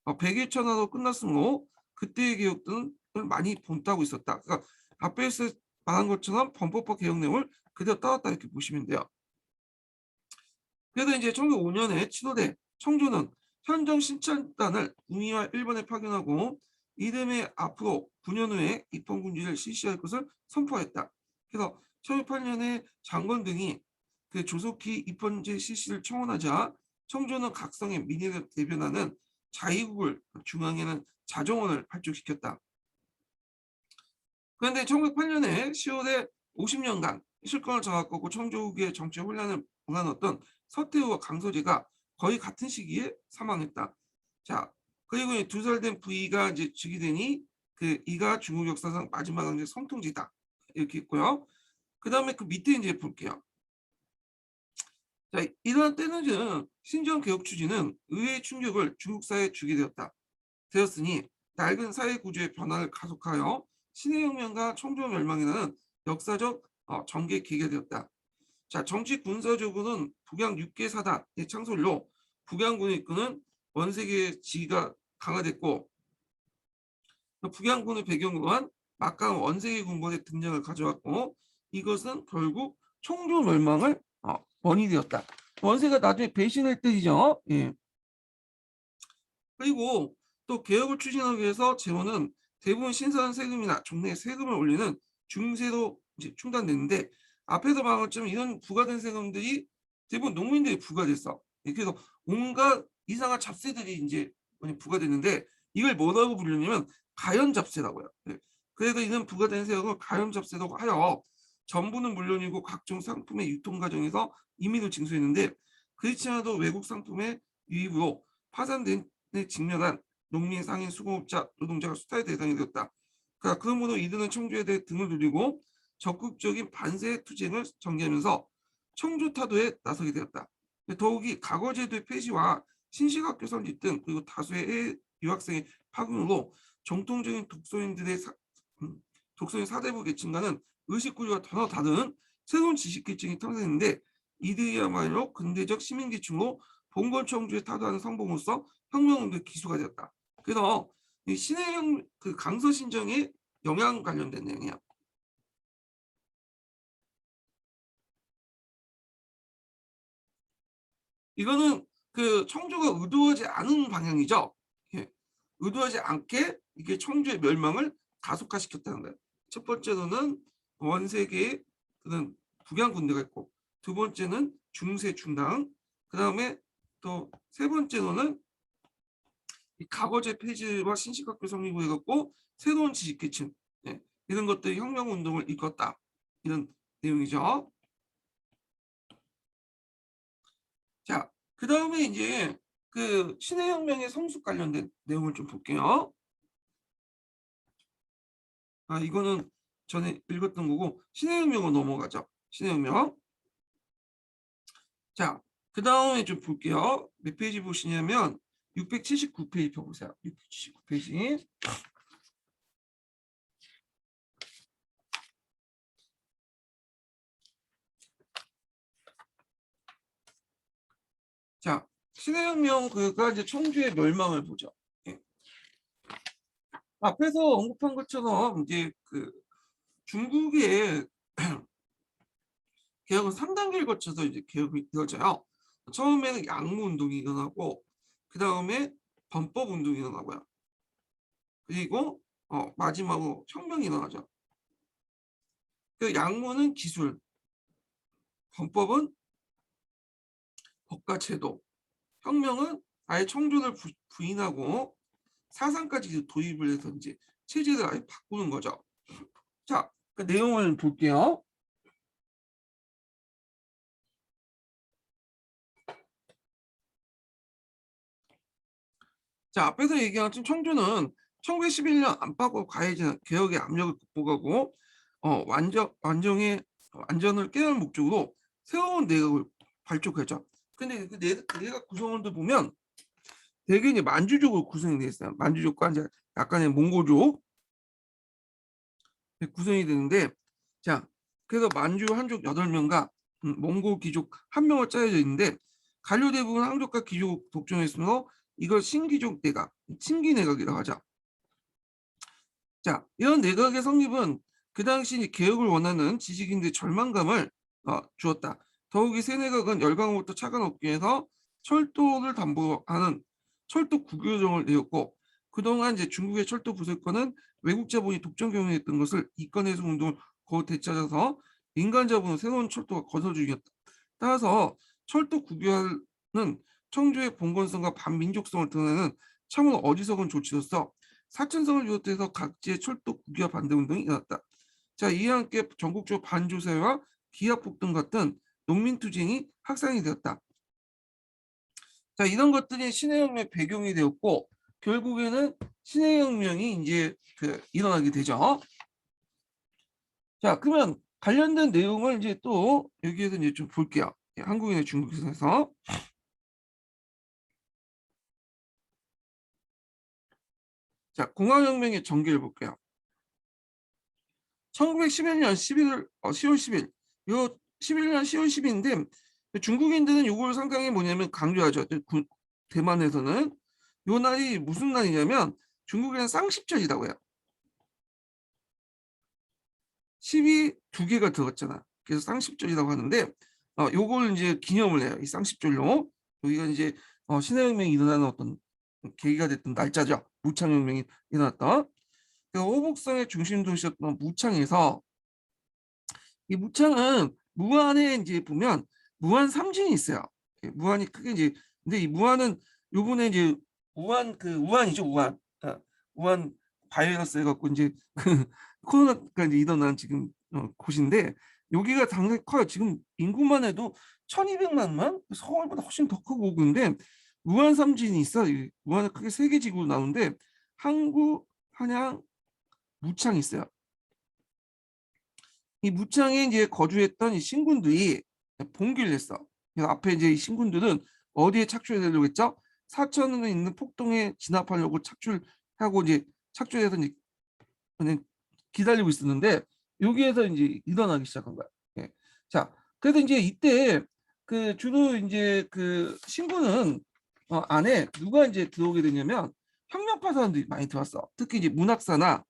100일 천하로 끝났으므로 그때의 개혁들은 많이 본따고 있었다. 그러니까 앞에서 말한 것처럼 범법화 개혁 내용을 그대로 따랐다 이렇게 보시면 돼요. 그래서 이제 1905년에 치도돼 청조는 현정 신찰단을 북미와 일본에 파견하고 이듬해 앞으로 9년 후에 입헌군주를 실시할 것을 선포했다. 그래서 1908년에 장관 등이 그 조속히 입헌제 실시를 청원하자 청조는 각성의 민의를 대변하는 자위국을 중앙에는 자정원을 발족시켰다. 그런데 1908년에 10월에 50년간 실권을 장악하고 청조국의 정치 혼란을 몰아넣었던 서태후와 강서재가 거의 같은 시기에 사망했다. 자, 그리고 2살 된 부이가 이제 즉위되니 그 이가 중국 역사상 마지막 왕제 성통지다 이렇게 있고요. 그 다음에 그 밑에 이제 볼게요. 자, 이러한 때는 신정 개혁 추진은 의회의 충격을 중국 사회에 주게 되었으니 낡은 사회 구조의 변화를 가속하여 신해혁명과 청조 멸망이라는 역사적 전개 계기가 되었다. 자, 정치 군사적으로는 북양 6개 사단의 창설로 북양군을 이끄는 원세계의 지위가 강화됐고 북양군을 배경으로 한 막강 원세계 군번의 등장을 가져왔고 이것은 결국 청조 멸망을 원인이 되었다. 원세가 나중에 배신을 때리죠. 예. 그리고 또 개혁을 추진하기 위해서 재원은 대부분 신선 세금이나 종래 세금을 올리는 중세로 이제 충당됐는데 앞에서 말한 것처럼 이런 부과된 세금들이 대부분 농민들이 부과됐어. 그래서 온갖 이상한 잡세들이 이제 부과됐는데 이걸 뭐라고 부르냐면 가연잡세라고요. 그래서 이런 부과된 세금을 가연잡세라고 하여 전부는 물론이고 각종 상품의 유통 과정에서 임의로 징수했는데 그렇지 않아도 외국 상품의 유입으로 파산된 직면한 농민, 상인, 수공업자, 노동자가 수탈의 대상이 되었다. 그러니까 그러므로 이들은 청주에 대해 등을 돌리고 적극적인 반세 투쟁을 전개하면서 청주 타도에 나서게 되었다. 더욱이 과거제도의 폐지와 신식학교 설립 등 그리고 다수의 유학생의 파견으로 정통적인 독서인 사대부 계층과는 의식구조가 전혀 다른 새로운 지식계층이 탄생했는데 이들이야말로 근대적 시민계층으로 봉건 청주에 타도하는 성공으로서 혁명운동의 기수가 되었다. 그래서 이 신해영 그 강서신정의 영향 관련된 내용이야. 이거는 그 청주가 의도하지 않은 방향이죠. 예. 의도하지 않게 이게 청주의 멸망을 가속화시켰다는 거예요. 첫 번째로는 원세계의 그런 북양 군대가 있고 두 번째는 중세 중당 그 다음에 또 세 번째로는 이 과거제 폐지와 신식학교 성립을 해갖고 새로운 지식계층 예, 이런 것들이 혁명운동을 이끌었다 이런 내용이죠. 자, 그 다음에 이제 그 신해혁명의 성숙 관련된 내용을 좀 볼게요. 이거는 전에 읽었던 거고 신해혁명으로 넘어가죠. 신해혁명. 자, 그 다음에 좀 볼게요. 몇 페이지 보시냐면 679페이지 펴보세요. 679페이지. 자, 신해혁명 그가 이제 청주의 멸망을 보죠. 예. 앞에서 언급한 것처럼 이제 그 중국의 개혁은 3단계를 거쳐서 이제 개혁이 이루어져요. 처음에는 양무 운동이 일어나고 그 다음에 범법 운동이 일어나고요. 그리고 마지막으로 혁명이 일어나죠. 그 양무는 기술, 범법은 법과 제도, 혁명은 아예 청조를 부인하고 사상까지 도입을 해서 이제 체제를 아예 바꾸는 거죠. 자, 그 내용을 볼게요. 자, 앞에서 얘기한 청조는 1911년 안팎과 과해지는 개혁의 압력을 극복하고 완전을 깨할 목적으로 새로운 내각을 발족했죠. 근데 그 내각 구성원들 보면 대개 이제 만주족으로 구성이 되어 있어요. 만주족과 이제 약간의 몽고족 구성이 되는데, 자, 그래서 만주 한족 8명과 몽고 귀족 1명을 짜여져 있는데 관료 대부분 한족과 귀족 독점했으므로 이걸 신귀족 내각, 친기 내각이라고 하죠. 자, 이런 내각의 성립은 그 당시 개혁을 원하는 지식인들의 절망감을 주었다. 더욱이 세네각은 열강으로부터 차관을 얻기 위해서 철도를 담보하는 철도 국유령을 내었고 그동안 이제 중국의 철도 부설권은 외국 자본이 독점 경영했던 것을 이권해소 운동을 거듭 되찾아서 민간 자본은 새로운 철도가 건설 중이었다. 따라서 철도 국유화는 청주의 봉건성과 반민족성을 드러내는 참으로 어리석은 조치로서 사천성을 비롯해서 각지의 철도 국유화 반대 운동이 일어났다. 자, 이와 함께 전국적으로 반조세와 기합폭등 같은 농민투쟁이 확산이 되었다. 자, 이런 것들이 신해혁명의 배경이 되었고 결국에는 신해혁명이 이제 일어나게 되죠. 자, 그러면 관련된 내용을 이제 또 여기에서 이제 좀 볼게요. 한국인의 중국에서. 자, 공화혁명의 전개를 볼게요. 1911년 10월 10일, 요 11년 10월 10일인데 중국인들은 요걸 상당히 뭐냐면 강조하죠. 대만에서는 요 날이 무슨 날이냐면 중국에는 쌍십절이라고 해요. 10이 두 개가 들어갔잖아. 그래서 쌍십절이라고 하는데 요걸 이제 기념을 해요. 이 쌍십절로. 여기가 이제 신해혁명이 일어나는 어떤 계기가 됐던 날짜죠. 무창혁명이 일어났던. 호북성의 중심 도시였던 무창에서 이 무창은 무안에 이제 보면 무안 삼진이 있어요. 무안이 크게 이제 근데 이 무안은 요번에 이제 우한이죠 우한. 우한 바이러스 해갖고 이제 코로나가 이제 일어난 지금 곳인데 여기가 당연히 커요. 지금 인구만 해도 1,200만만 서울보다 훨씬 더 크고 근데 무안 삼진이 있어. 무안은 크게 세 개 지구로 나오는데 항구, 한양, 무창이 있어요. 이 무창에 이제 거주했던 이 신군들이 봉기를 했어. 그래서 앞에 이제 이 신군들은 어디에 착출되려고 했죠? 사천에 있는 폭동에 진압하려고 착출하고 이제 착출해서 이제 그냥 기다리고 있었는데 여기에서 이제 일어나기 시작한 거야. 예. 자, 그래서 이제 이때 주로 이제 신군은 안에 누가 이제 들어오게 되냐면 혁명파 사람들이 많이 들어왔어. 특히 이제 문학사나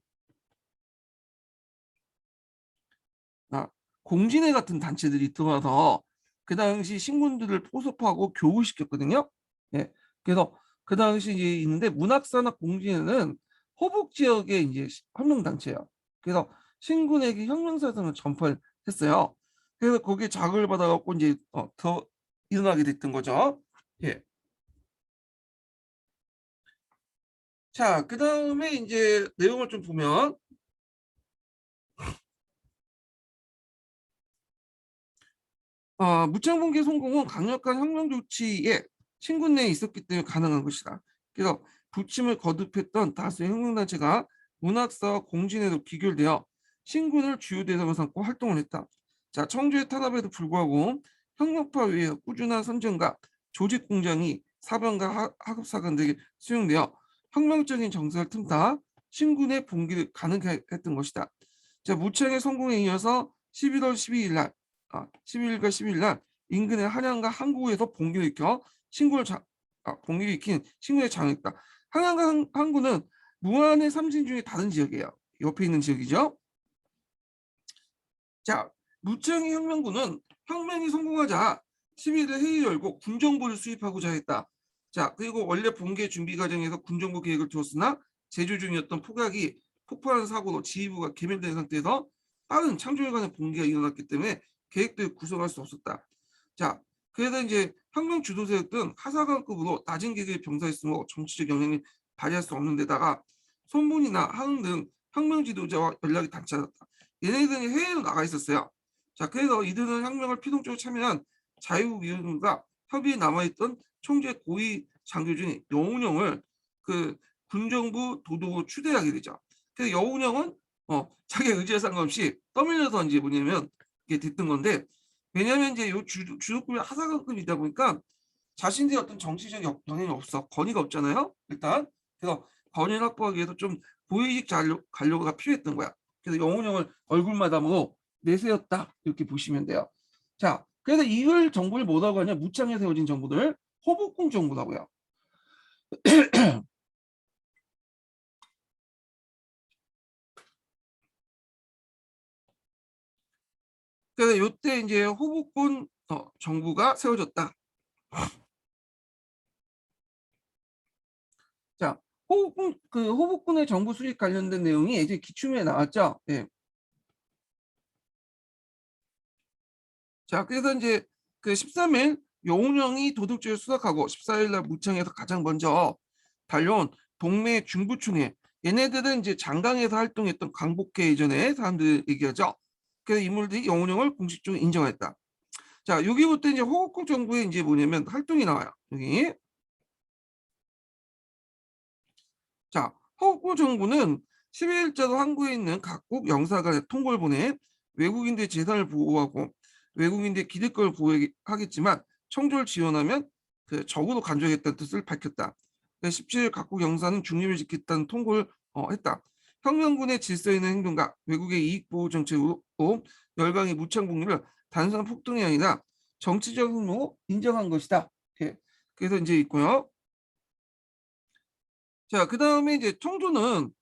공진회 같은 단체들이 들어와서 그 당시 신군들을 포섭하고 교육시켰거든요. 예. 그래서 그 당시 이제 있는데 문학사나 공진회는 호북 지역의 이제 혁명 단체예요. 그래서 신군에게 혁명사상을 전파를 했어요. 그래서 거기에 자극을 받아갖고 이제 더 일어나게 됐던 거죠. 예. 자, 그 다음에 이제 내용을 좀 보면 무창분계 성공은 강력한 혁명 조치에 신군 내에 있었기 때문에 가능한 것이다. 그래서 부침을 거듭했던 다수의 혁명단체가 문학사와 공진에도 기결되어 신군을 주요 대상으로 삼고 활동을 했다. 자, 청주의 탄압에도 불구하고 혁명파 외에 꾸준한 선전과 조직 공장이 사병과 하급사관들에게 수용되어 혁명적인 정서를 틈타 신군의 봉기를 가능했던 것이다. 자, 무창의 성공에 이어서 11월 12일 날 11일과 12일 날 인근의 한양과 항구에서 봉기를 일으켜 봉기를 일으킨 신군에 장악했다. 한양과 항구는 무안의 삼진 중에 다른 지역이에요. 옆에 있는 지역이죠. 자, 무창의 혁명군은 혁명이 성공하자 10일에 회의를 열고 군정부를 수립하고자 했다. 자, 그리고 원래 봉계 준비 과정에서 군정부 계획을 두었으나 제조 중이었던 폭약이 폭발한 사고로 지휘부가 괴멸된 상태에서 빠른 창조일간의 봉기가 일어났기 때문에 계획대로 구성할 수 없었다. 자, 그래서 이제 혁명 주도 세력들은 하사관급으로 낮은 계급의 병사였으므로 정치적 영향을 발휘할 수 없는 데다가 손문이나 하흥 등 혁명 지도자와 연락이 닿지 않았다. 얘네들이 해외로 나가 있었어요. 자, 그래서 이들은 혁명을 피동적으로 참여한 자유위원과 협의에 남아있던 총재 고위 장교 중 여운형을 군정부 도독으로 추대하게 되죠. 그래서 여운형은 자기 의지에 상관없이 떠밀려서 이제 뭐냐면 이게 됐던 건데 왜냐하면 이제 요 주도급이 하사관급이다 보니까 자신들의 어떤 정치적 영향이 없어 권위가 없잖아요. 일단 그래서 권위를 확보하기 위해서 좀 고위직 관료가 필요했던 거야. 그래서 영훈형을 얼굴마담으로 내세웠다 이렇게 보시면 돼요. 자, 그래서 이걸 정부를 뭐라고 하냐? 무창에 세워진 정부들 호북군 정부라고요. 그래서 요때 이제 호국군 정부가 세워졌다. 자, 호국군의 정부 수립 관련된 내용이 이제 기출문에 나왔죠. 예. 자, 그래서 이제 그 13일 여운형이 도둑질을 수락하고 14일 날 무창에서 가장 먼저 달려온 동매 중부총회, 얘네들은 이제 장강에서 활동했던 광복회 이전의 사람들 얘기하죠. 그래서 인물들이 여운형을 공식적으로 인정했다. 자, 여기부터 이제 호국군 정부의 이제 뭐냐면 활동이 나와요. 여기. 자, 호국군 정부는 12일자로 항구에 있는 각국 영사관에 통보를 보내 외국인들의 재산을 보호하고 외국인들의 기득권을 보호하겠지만 청조를 지원하면 그 적으로 간주하겠다는 뜻을 밝혔다. 17일 각국 영사는 중립을 지켰다는 통보를 했다. 혁명군의 질서 있는 행동과 외국의 이익 보호 정책으로 열강의 무창 복리를 단순한 폭동이 아니라 정치적 행동으로 인정한 것이다. 그래서 이제 있고요. 자, 그다음에 이제 청조는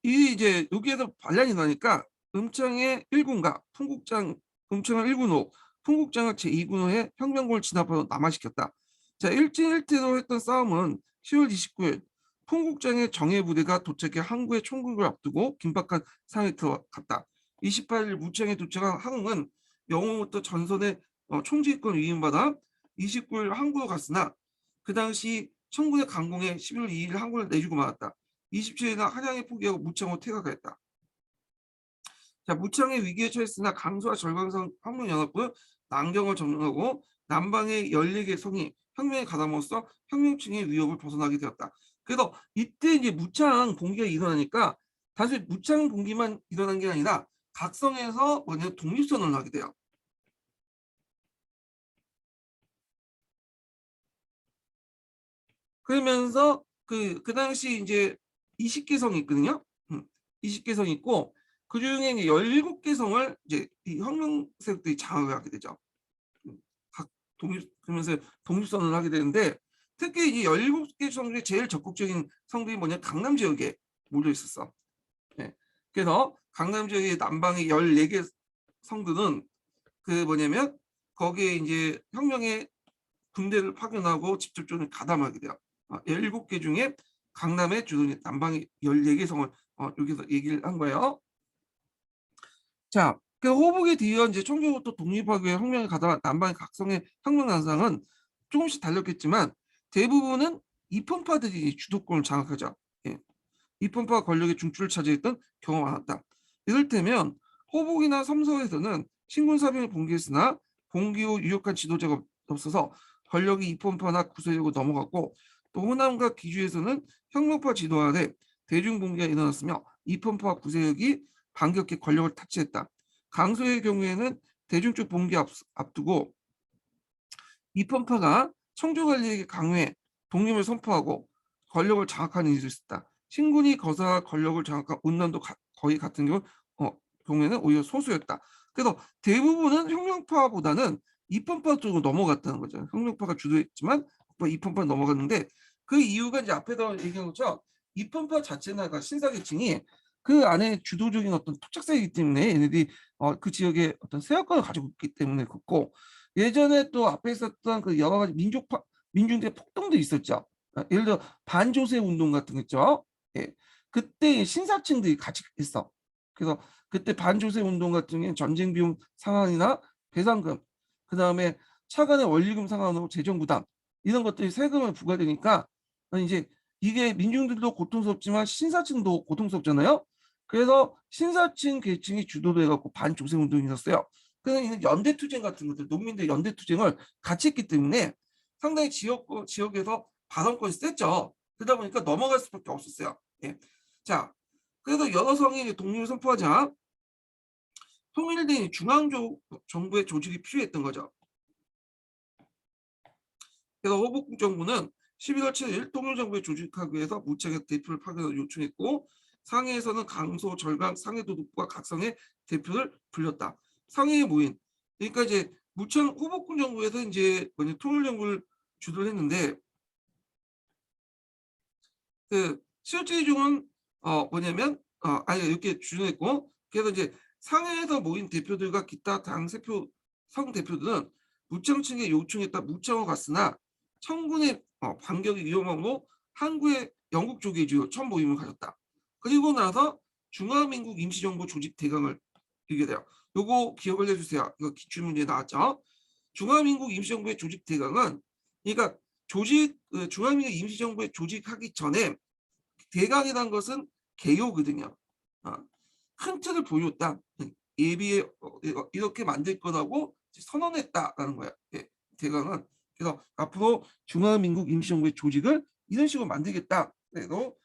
이 이제 여기에서 반란이 나니까 음창의 1군과 풍국장 음창을 1군호, 풍국장을 제2군호에 혁명군을 진압하고 남하시켰다. 자, 일진일퇴로 했던 싸움은 10월 29일 풍국장의 정예 부대가 도착해 항구의 총격을 앞두고 긴박한 상황에 들어갔다. 28일 무창에 도착한 항은 영웅부터 전선의 총지휘권 위임받아 29일 항구로 갔으나 그 당시 청군의 강공에 11월 2일 항구를 내주고 말았다. 27일날 한양에 포기하고 무창으로 퇴각했다. 자, 무창의 위기에 처했으나 강서와 절강성 혁명연합군 남경을 점령하고 남방의 14개 성이 혁명에 가담으로써 혁명층의 위협을 벗어나게 되었다. 그래서 이때 이제 무창 봉기가 일어나니까 단순히 무창 봉기만 일어난 게 아니라 각 성에서 뭐냐 독립선언을 하게 돼요. 그러면서 그 당시 이제 20개 성이 있거든요. 20개 성이 있고 그 중에 이제 17개 성을 이제 이 혁명 세력들이 장악을 하게 되죠. 각 그러면서 독립선언을 하게 되는데 특히 이 17개 성 중에 제일 적극적인 성들이 뭐냐 강남 지역에 몰려 있었어. 네. 그래서 강남 지역의 남방의 14개 성들은 그 뭐냐면 거기에 이제 혁명의 군대를 파견하고 직접적으로 가담하게 돼요. 17개 중에 강남의 주둔이 남방의 14개 성을 여기서 얘기를 한 거예요. 자, 그 호북에 뒤이어 이제 청주부터 독립하기 위해 혁명에 가담한 남방의 각성의 혁명 난상은 조금씩 달렸겠지만 대부분은 이pon파들이 주도권을 장악하죠. 예. 이pon파 권력의 중추를 차지했던 경우가 많았다. 이를테면 호북이나 섬서에서는 신군 사병을 봉기했으나 봉기 후 유력한 지도자가 없어서 권력이 이pon파나 구세력으로 넘어갔고 또 호남과 기주에서는 혁명파 지도 아래 대중봉기가 일어났으며 이pon파 구세력이 반격해 권력을 타치했다. 강서의 경우에는 대중적 봉기 앞두고 이pon파가 청조관리에게 강요해 독립을 선포하고 권력을 장악하는 일이 있었다. 신군이 거사 권력을 장악한 운남도 거의 같은 경우에는 오히려 소수였다. 그래서 대부분은 혁명파보다는 이pon파 쪽으로 넘어갔다는 거죠. 혁명파가 주도했지만 이pon파 넘어갔는데 그 이유가 이제 앞에서 얘기한 것처럼 이pon파 자체나 신사계층이 그 안에 주도적인 어떤 토착세이기 때문에 얘네들이 그 지역에 어떤 세력권을 가지고 있기 때문에 그렇고 예전에 또 앞에 있었던 그 여러 가지 민중들의 폭동도 있었죠. 예를 들어 반조세 운동 같은 거 있죠. 예. 그때 신사층들이 같이 했어. 그래서 그때 반조세 운동 같은 경우는 전쟁 비용 상환이나 배상금, 그 다음에 차관의 원리금 상환으로 재정 부담 이런 것들이 세금을 부과되니까 이제 이게 민중들도 고통스럽지만 신사층도 고통스럽잖아요. 그래서 신사층 계층이 주도도 해갖고 반조세 운동이 있었어요. 그래서 연대투쟁 같은 것들, 농민들 연대투쟁을 같이 했기 때문에 상당히 지역에서 발언권이 셌죠. 그러다 보니까 넘어갈 수밖에 없었어요. 예. 자, 그래서 여러 성이 독립을 선포하자 통일된 중앙정부의 조직이 필요했던 거죠. 그래서 호북 정부는 11월 7일 통일정부에 조직하기 위해서 무창의 대표를 파견 요청했고 상해에서는 강소, 절강, 상해도독과 각성의 대표를 불렸다. 상해에 모인 그러니까 이제 무창 호북군 정부에서 이제 통일정부를 주도를 했는데 그 실제중은 뭐냐면 아니 이렇게 주도했고 그래서 이제 상해에서 모인 대표들과 기타 당 성 대표들은 무창측의 요청에 따라 무창으로 갔으나 청군의 반격이 위험하므로 항구의 영국 쪽의 주요 첫 모임을 가졌다. 그리고 나서 중화민국 임시정부 조직 대강을 이게 돼요. 요거 기억을 해주세요. 이거 기출문제 나왔죠. 중화민국 임시정부의 조직 대강은 그러니까 중화민국 임시정부의 조직하기 전에 대강이라는 것은 개요거든요. 큰 틀을 보였다. 예비에 이렇게 만들 거라고 선언했다라는 거야. 예, 대강은. 그래서 앞으로 중화민국 임시정부의 조직을 이런 식으로 만들겠다. 그래도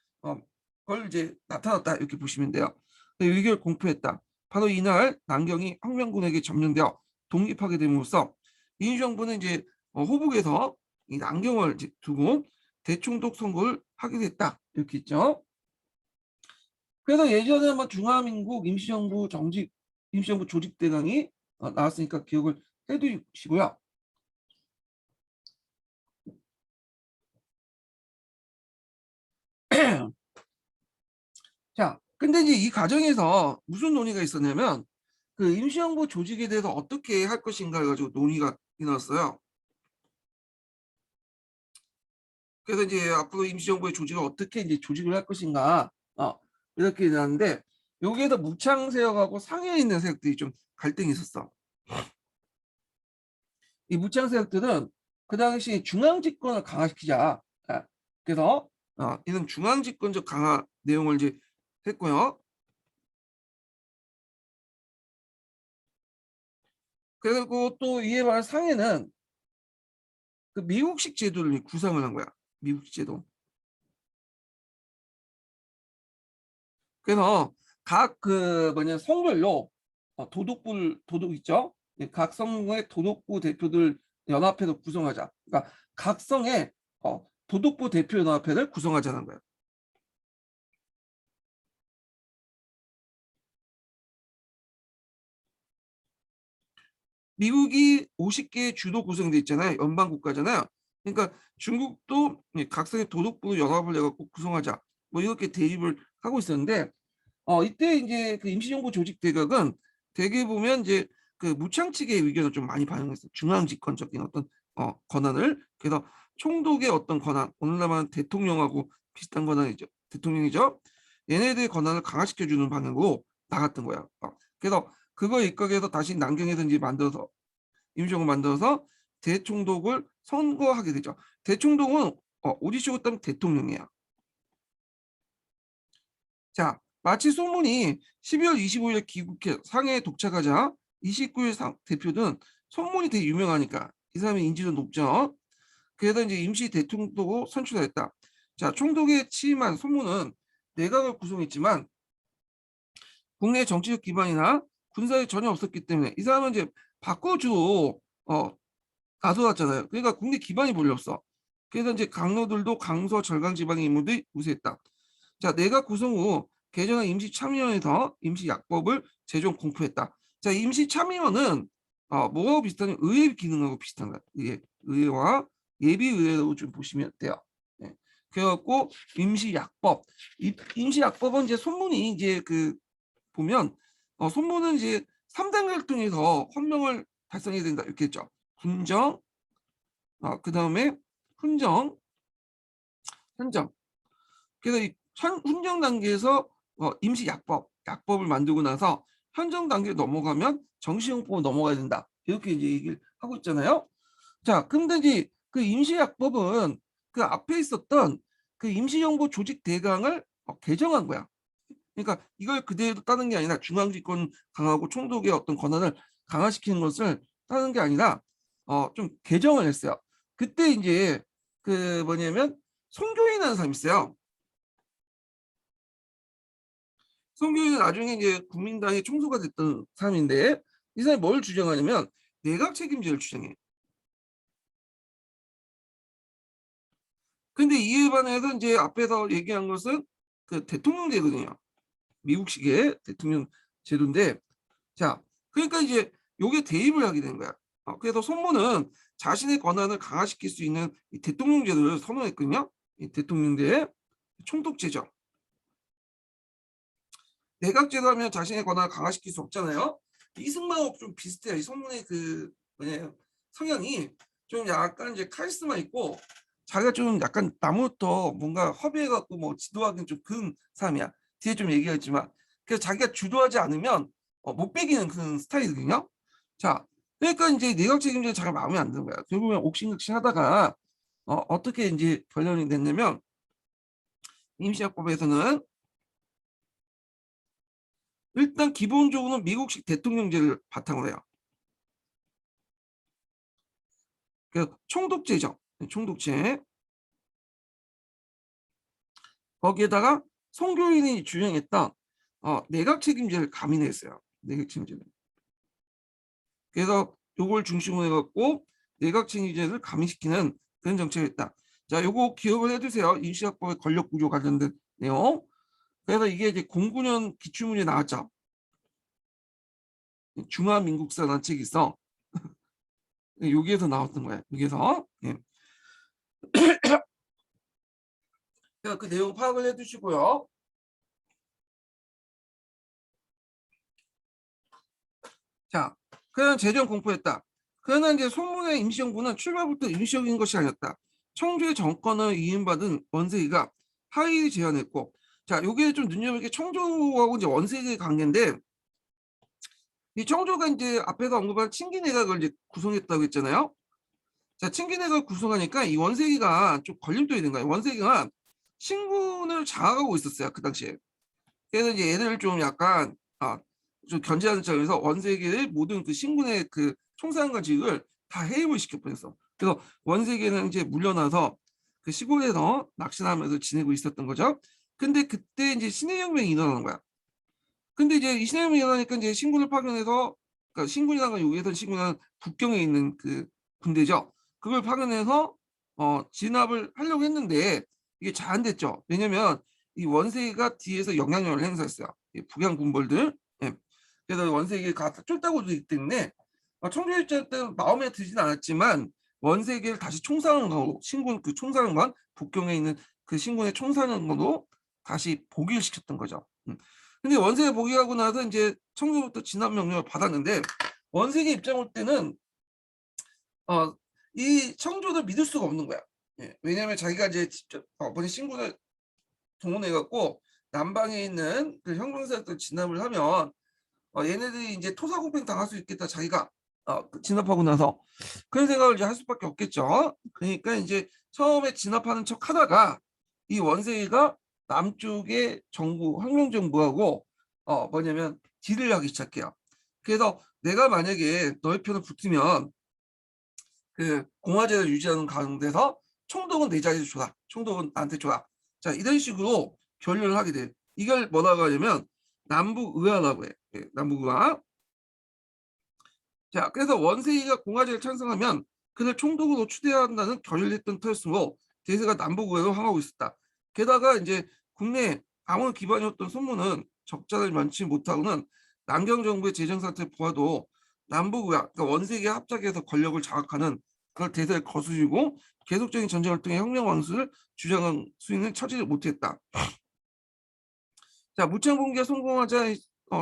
그걸 이제 나타났다 이렇게 보시면 돼요. 의결 공표했다. 바로 이날 남경이 황명군에게 점령되어 독립하게 됨으로써 민주정부는 이제 호북에서 이 남경을 이제 두고 대총독 선거를 하게 됐다 이렇게 있죠. 그래서 예전에 한번 중화민국 임시정부 조직대강이 나왔으니까 기억을 해두시고요. 자, 근데 이제 이 과정에서 무슨 논의가 있었냐면 그 임시정부 조직에 대해서 어떻게 할 것인가 가지고 논의가 일어났어요. 그래서 이제 앞으로 임시정부의 조직을 어떻게 이제 조직을 할 것인가 이렇게 일어났는데 여기에서 무창 세력하고 상해에 있는 세력들이 좀 갈등이 있었어. 이 무창 세력들은 그 당시 중앙 집권을 강화시키자. 그래서 이런 중앙 집권적 강화 내용을 이제 했고요. 그리고 또 이에 반해 상해는 그 미국식 제도를 구상을 한 거야. 미국식 제도. 그래서 각 그 성별로 도독 있죠. 각 성의 도독부 대표들 연합회를 구성하자. 그러니까 각 성의 도독부 대표 연합회를 구성하자는 거예요. 미국이 50개의 주도 구성돼 있잖아요. 연방 국가잖아요. 그러니까 중국도 각 성의 도독부 연합을 해갖고 구성하자. 뭐 이렇게 대립을 하고 있었는데 이때 이제 그 임시정부 조직 대각은 대개 보면 이제 그 무창 측의 의견을 좀 많이 반영했어요. 중앙 집권적인 어떤 권한을. 그래서 총독의 어떤 권한, 오늘날만 대통령하고 비슷한 권한이죠. 대통령이죠. 얘네들의 권한을 강화시켜주는 방향으로 나갔던 거야. 그래서 그거 입각해서 다시 남경에든지 만들어서 임시정부 만들어서 대총독을 선거하게 되죠. 대총독은 오디시고 따면 대통령이야. 자, 마치 소문이 12월 25일에 귀국해 상해에 도착하자 29일 대표는 소문이 되게 유명하니까 이 사람의 인지도 높죠. 그래서 이제 임시 대통령도 선출했다. 자, 총독에 취임한 소문은 내각을 구성했지만 국내 정치적 기반이나 군사에 전혀 없었기 때문에 이 사람은 이제 바꿔주로 가져왔잖아요. 그러니까 국내 기반이 별로 없어. 그래서 이제 강로들도 강서 절강 지방의 인물들이 우세했다. 자, 내각 구성 후 개정한 임시참의원에서 임시약법을 최종 공포했다. 자, 임시참의원은 뭐하고 비슷하냐면 의회 기능하고 비슷한 거야. 의회와 예비의회라고 좀 보시면 돼요. 네. 그래갖고 임시약법, 임시약법은 이제 손문이 이제 그 보면 손문은 이제 3단계를 통해서 헌명을 달성해야 된다 이렇게 했죠. 군정, 그 다음에 훈정, 현정. 그래서 이 훈정 단계에서 약법을 만들고 나서 현정 단계에 넘어가면 정시용법으로 넘어가야 된다. 이렇게 이제 얘기를 하고 있잖아요. 자, 근데 이제 그 임시약법은 그 앞에 있었던 그 임시정부 조직 대강을 개정한 거야. 그러니까 이걸 그대로 따는 게 아니라 중앙집권 강하고 총독의 어떤 권한을 강화시키는 것을 따는 게 아니라 좀 개정을 했어요. 그때 이제 그 뭐냐면 송교인이라는 사람이 있어요. 송교인은 나중에 이제 국민당의 총수가 됐던 사람인데 이 사람이 뭘 주장하냐면 내각 책임제를 주장해. 근데 이에 반해서 이제 앞에서 얘기한 것은 그 대통령제거든요. 미국식의 대통령 제도인데 자, 그러니까 이제 요게 대입을 하게 된 거야. 그래서 손문은 자신의 권한을 강화시킬 수 있는 이 대통령 제도를 선언했거든요. 이 대통령제 총독제죠. 내각제도 하면 자신의 권한을 강화시킬 수 없잖아요. 이승만하고 좀 비슷해요. 이 소문의 그 뭐냐 성향이 좀 약간 이제 카리스마 있고 자기가 좀 약간 남부터 뭔가 허비해갖고 뭐 지도하기는 좀 그런 사람이야. 뒤에 좀 얘기하지만 그래서 자기가 주도하지 않으면 못 배기는 그런 스타일이거든요. 자, 그러니까 이제 내각 책임자가 잘 마음에 안 드는 거야. 결국엔 옥신각신 하다가 어떻게 이제 변론이 됐냐면 임시합법에서는 일단 기본적으로는 미국식 대통령제를 바탕으로 해요. 그 총독제죠. 총독제. 거기에다가 송교인이 주장했던 내각 책임제를 가미했어요. 내각 책임제를. 그래서 요걸 중심으로 해갖고 내각 책임제를 가미시키는 그런 정책을 했다. 자, 요거 기억을 해두세요. 임시학법의 권력구조 관련된 내용. 그래서 이게 이제 09년 기출문제 나왔죠. 중화민국사라는 책이 있어. 여기에서 나왔던 거예요. 여기에서. 예. 그 내용 파악을 해두시고요. 자, 그는 재정 공포했다. 그러나 이제 송문의 임시정부는 출발부터 임시적인 것이 아니었다. 청주의 정권을 이인받은 원세기가 하의를 제안했고, 자, 요게 좀 눈여볼 게 청주하고 이제 원세기의 관계인데, 이 청주가 이제 앞에서 언급한 친기내각을 이제 구성했다고 했잖아요. 자, 친기내각을 구성하니까 이 원세기가 좀 걸림돌이 된 거예요. 원세기가 신군을 장악하고 있었어요, 그 당시에. 그래서 이제 얘들을 좀 약간 좀 견제하는 차원에서 원세계의 모든 그 신군의 그 총사관직을 다 해임을 시켜버렸어. 그래서 원세계는 이제 물러나서 그 시골에서 낚시하면서 지내고 있었던 거죠. 근데 그때 이제 신해혁명이 일어나는 거야. 근데 이제 이 신해혁명이 일어나니까 이제 신군을 파견해서 그러니까 신군이라는 여기에서 신군은 북경에 있는 그 군대죠. 그걸 파견해서 진압을 하려고 했는데 이게 잘 안 됐죠. 왜냐면 이 원세가 뒤에서 영향력을 행사했어요. 북양 군벌들. 예. 그래서 원세계가 쫄다고 있기 때문에 청조 입장 때는 마음에 들진 않았지만 원세계를 다시 총사령관으로 신군 그 총사령관 북경에 있는 그 신군의 총사령관으로 다시 복위를 시켰던 거죠. 근데 원세계 복위하고 나서 이제 청조부터 진압 명령을 받았는데 원세계 입장 올 때는 이 청조를 믿을 수가 없는 거야. 예. 왜냐하면 자기가 이제 직접 번에 신군을 동원해갖고 남방에 있는 그 형병사들 진압을 하면 얘네들이 이제 토사구팽 당할 수 있겠다. 자기가 진압하고 나서 그런 생각을 이제 할 수밖에 없겠죠. 그러니까 이제 처음에 진압하는 척 하다가 이 원세이가 남쪽의 정부 항명정부하고 뭐냐면 딜을 하기 시작해요. 그래서 내가 만약에 너의 편을 붙으면 그 공화제를 유지하는 가운데서 총독은 내 자리에 줘라. 총독은 나한테 줘라. 자, 이런 식으로 결렬을 하게 돼. 이걸 뭐라고 하냐면 남북의화라고 해. 예, 남북의화. 자, 그래서 원세이가 공화제를 찬성하면 그를 총독으로 추대한다는 결렬했던 터였으므로 대세가 남북의회로 향하고 있었다. 게다가 이제 국내 아무런 기반이었던 소문은 적자를 면치 못하고는 남경 정부의 재정 상태 보아도 남북의회, 그러니까 원세계 합작해서 권력을 장악하는 그걸 대세를 거스르고 계속적인 전쟁을 통해 혁명 왕수를 주장할 수 있는 처지를 못했다. 자, 무창봉기가 성공하자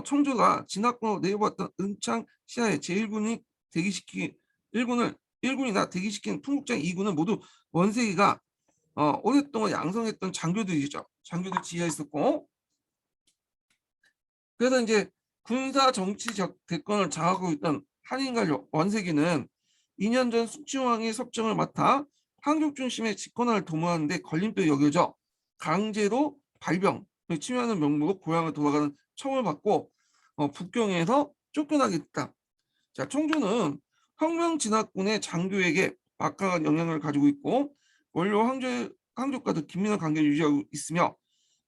청조가 진압군으로 내려봤던 은창 시하에 제1군이 대기시킨 1군이나 대기시킨 풍국장 2군은 모두 원세기가 오랫동안 양성했던 장교들이죠. 장교들 지휘하에 있었고 그래서 이제 군사 정치적 대권을 장악하고 있던 한인갈 원세기는 2년 전 숙지왕의 섭정을 맡아 한국 중심의 집권화를 도모하는데 걸림돌이 여겨져 강제로 발병, 침해하는 명목으로 고향을 돌아가는 청을 받고 북경에서 쫓겨나게 됐다. 자, 청조는 혁명 진압군의 장교에게 막강한 영향을 가지고 있고 원료 황족과도 긴밀한 관계를 유지하고 있으며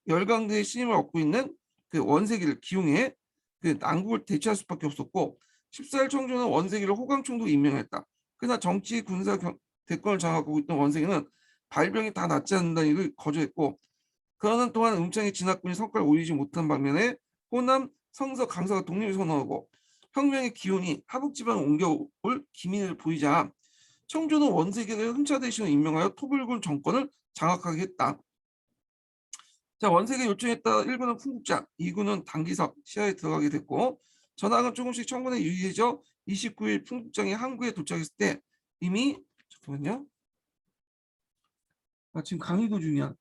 열강대의 신임을 얻고 있는 그 원세기를 기용해 그 난국을 대체할 수밖에 없었고 14일 청조는 원세기를 호강총독 임명했다. 그러나 정치 군사 대권을 장악하고 있던 원세기는 발병이 다 낫지 않는다는 일을 거절했고 그러는 동안 음창의 진압군이 성과를 올리지 못한 반면에 호남 성서 강서가 독립을 선언하고 혁명의 기운이 하북지방에 옮겨올 기미를 보이자 청조는 원세기를 흠차 대신을 임명하여 토불군 정권을 장악하게 했다. 자, 원색의 요청에 따라 1군은 풍국장, 2군은 당기석 시야에 들어가게 됐고 전황은 조금씩 청군에 유의해져 29일 풍국장이 항구에 도착했을 때 이미 잠깐만요. 지금 강의도 중이야.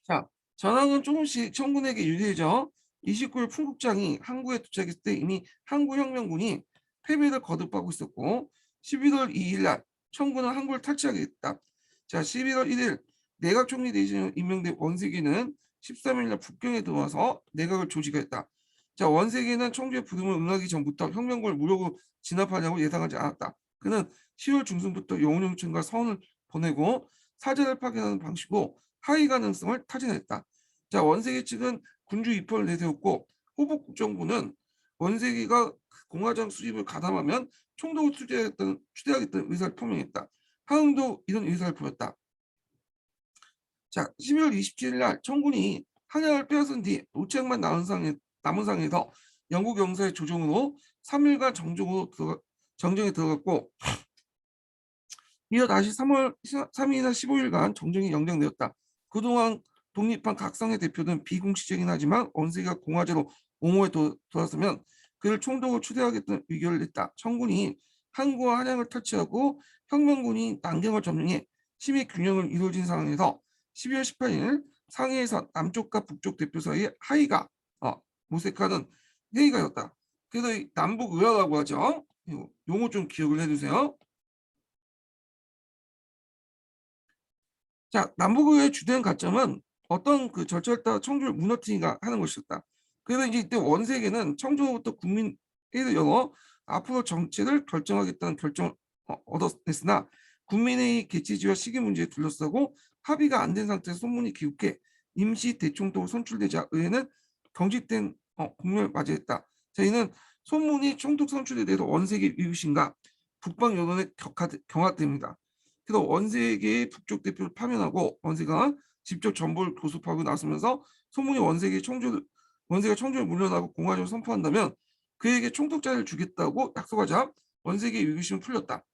자, 전황은 조금씩 청군에게 유리해져 29일 풍국장이 항구에 도착했을 때 이미 항구혁명군이 패배를 거듭하고 있었고 11월 2일 날 청군은 항구를 탈취하게 됐다. 자, 11월 1일 내각 총리 대신에 임명된 원색이는 13일 날 북경에 들어와서 내각을 조직했다. 자, 원색이는 청주의 부름을 응하기 전부터 혁명군을 무력으로 진압하려고 예상하지 않았다. 그는 10월 중순부터 영훈영천과 서원을 보내고 사절을 파견하는 방식으로 하위 가능성을 타진했다. 자, 원세기 측은 군주 입헌을 내세웠고 호북 국정부는 원세기가 공화정 수립을 가담하면 총독을 추대하겠다는 의사를 표명했다. 하흥도 이런 의사를 보였다. 자, 12월 27일 날 청군이 한양을 빼앗은 뒤 노책만 남은 상에서 영국 영사의 조정으로 3일간 정정에 들어갔고 이어 다시 3월 3일이나 15일간 정정이 연장되었다. 그동안 독립한 각성의 대표는 비공식적이긴 하지만 원세가 공화제로 옹호에 돌았으면 그를 총독을 추대하겠다는 의결을 냈다. 청군이 항구와 한양을 탈취하고 혁명군이 남경을 점령해 심의 균형을 이루어진 상황에서 12월 18일 상해에서 남쪽과 북쪽 대표 사이에 하의가 모색하는 회의가였다. 그래서 남북의화라고 하죠. 용어 좀 기억을 해두세요. 자, 남북의 주된 가점은 어떤 그 절차에 따라 청주를 무너뜨리가 하는 것이었다. 그래서 이제 이때 원세계는 청주로부터 국민회의를 열어 앞으로 정책을 결정하겠다는 결정을 얻었으나 국민회의 개최지와 시기 문제에 둘러싸고 합의가 안 된 상태에서 소문이 기웃해 임시 대총독으로 선출되자 의회는 경직된 국면을 맞이했다. 저희는 소문이 총독 선출에 대해서 원색의 이유신가 북방 여론에 경화됩니다. 그래서 원세계의 북쪽 대표를 파면하고 원세가 직접 정보를 교섭하고 나서면서 소문이 원세가 청주를 물러나고 공화정을 선포한다면 그에게 총독자를 주겠다고 약속하자 원세계의 위기심은 풀렸다.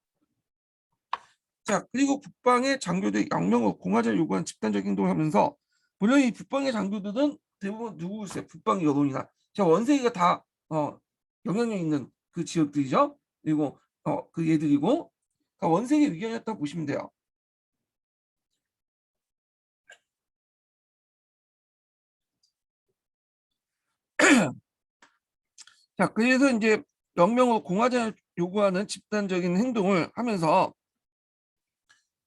자, 그리고 북방의 장교들 양명을 공화제를 요구한 집단적 행동을 하면서 물론 이 북방의 장교들은 대부분 누구세요? 북방 여론이다. 자, 원세계가 다 영향력 있는 그 지역들이죠. 그리고 그 얘들이고 원색의 의견이었다고 보시면 돼요. 자, 그래서 이제 영명으로 공화제를 요구하는 집단적인 행동을 하면서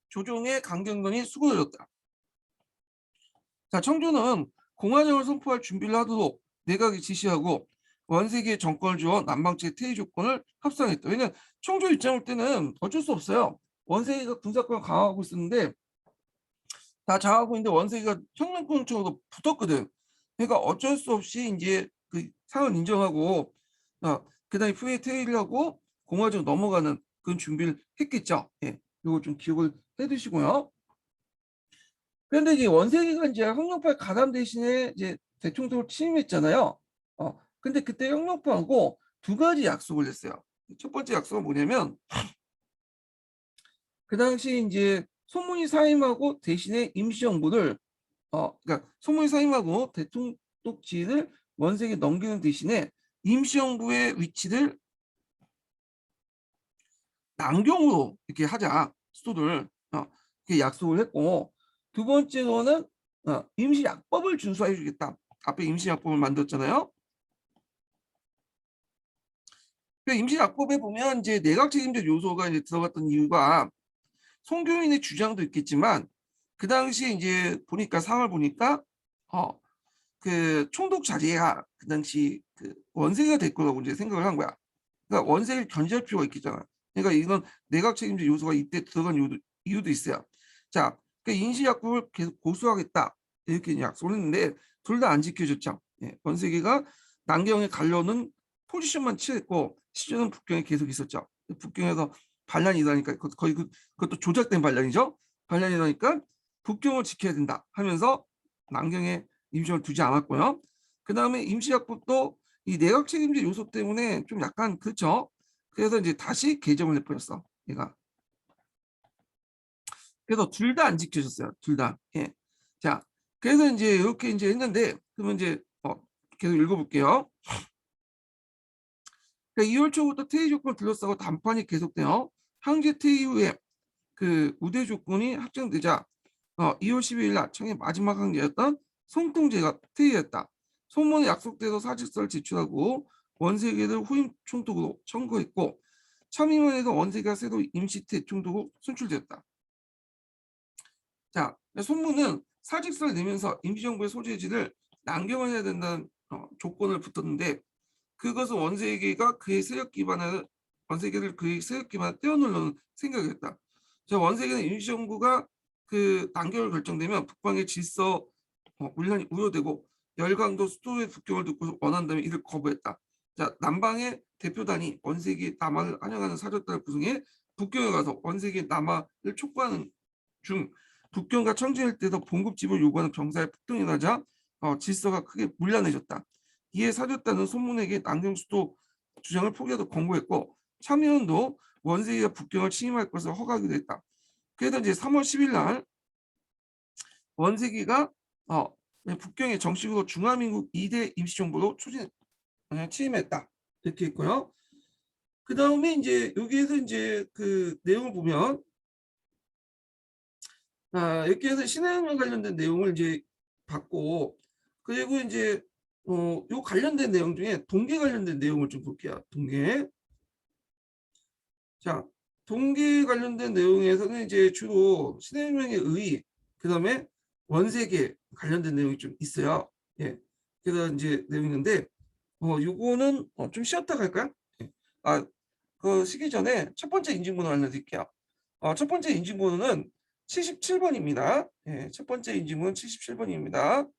조종의 강경론이 수그러졌다. 자, 청주는 공화정을 선포할 준비를 하도록 내각이 지시하고 원세기의 정권을 주어 남방지의 퇴위 조건을 협상했다. 왜냐하면 청주 입장일 때는 어쩔 수 없어요. 원세기가 군사권을 강화하고 있었는데 다 장하고 있는데 원세기가 혁명권 쪽으로 붙었거든. 그러니까 어쩔 수 없이 이제 그 상을 인정하고 그다음에 후에 퇴위를 하고 공화정 넘어가는 그런 준비를 했겠죠. 예, 이거 좀 기억을 해두시고요. 그런데 이제 원세기가 이제 혁명파에 가담 대신에 이제 대통령을 취임했잖아요. 근데 그때 혁명파하고 두 가지 약속을 했어요. 첫 번째 약속은 뭐냐면 그 당시 이제 소문이 사임하고 대신에 임시정부를 그러니까 소문이 사임하고 대통령직을 원색에 넘기는 대신에 임시정부의 위치를 남경으로 이렇게 하자 수도를 이렇게 약속을 했고 두 번째로는 임시약법을 준수해 주겠다. 앞에 임시약법을 만들었잖아요. 그 임시약법에 보면 이제 내각 책임자 요소가 이제 들어갔던 이유가 송교인의 주장도 있겠지만 그 당시에 이제 보니까 상을 보니까 그 총독 자리가 그 당시 그 원색이가 될 거라고 이제 생각을 한 거야. 그러니까 원색을 견제할 필요가 있겠잖아. 그러니까 이건 내각 책임자 요소가 이때 들어간 이유도 있어요. 자, 그 임시약법을 계속 고수하겠다 이렇게 약속을 했는데 둘 다 안 지켜졌죠. 예, 원색이가 남경에 가려는 포지션만 취했고 시주는 북경에 계속 있었죠. 북경에서 반란이 일어나니까 거의 그것도 조작된 반란이죠. 반란이 일어나니까 북경을 지켜야 된다 하면서 남경에 임시를 두지 않았고요. 그 다음에 임시약법도 이 내각 책임자 요소 때문에 좀 약간 그렇죠. 그래서 이제 다시 개정을 해버렸어. 얘가. 그래서 둘 다 안 지켜졌어요. 둘 다. 예. 자, 그래서 이제 이렇게 이제 했는데 그러면 이제 계속 읽어볼게요. 그러니까 2월 초부터 퇴위 조건을 둘러싸고談판이 계속돼요. 황제 퇴위 후에 그 우대 조건이 확정되자 2월 12일 날 청의 마지막 황제였던 송통제가 퇴위했다. 소문에 약속대로 사직서를 제출하고 원세계를 후임 총독으로 청구했고 참의원에서 원세계가 새로 임시 대총독으로 선출되었다. 자, 소문은 사직서를 내면서 임시정부의 소재지를 남경을 해야 된다는 조건을 붙었는데 그것은 원세계가 그의 세력 기반을 원세계를 그의 세력 기반을 떼어놓으려는 생각이었다. 자, 원세계는 임시정부가 그 단결 결정되면 북방의 질서 운란이 우려되고 열강도 수도의 북경을 듣고 원한다면 이를 거부했다. 자, 남방의 대표단이 원세계 남하를 환영하는 사절단을 구성해 북경에 가서 원세계 남하를 촉구하는 중 북경과 청진 일대에서 봉급집을 요구하는 병사의 폭동이 나자 질서가 크게 문란해졌다. 이에 사절단은 손문에게 남경 수도 주장을 포기하도록 권고했고 참의원도 원세계가 북경을 침입할 것을 허가하기도 했다. 그래서 이제 3월 10일 날 원세계가 북경에 정식으로 중화민국 2대 임시정부로 취임했다. 이렇게 있고요. 그 다음에 이제 여기에서 이제 그 내용을 보면 이렇게 해서 신해영과 관련된 내용을 이제 봤고 그리고 이제 요 관련된 내용 중에 동계 관련된 내용을 좀 볼게요. 동계. 자, 동계 관련된 내용에서는 이제 주로 신해명의 의, 그다음에 원세계 관련된 내용이 좀 있어요. 예. 그래서 이제 내용이 있는데 요거는 좀 쉬었다 갈까요? 예. 그 시기 전에 첫 번째 인증번호 알려드릴게요. 첫 번째 인증번호는 77번입니다. 예, 첫 번째 인증번호는 77번입니다.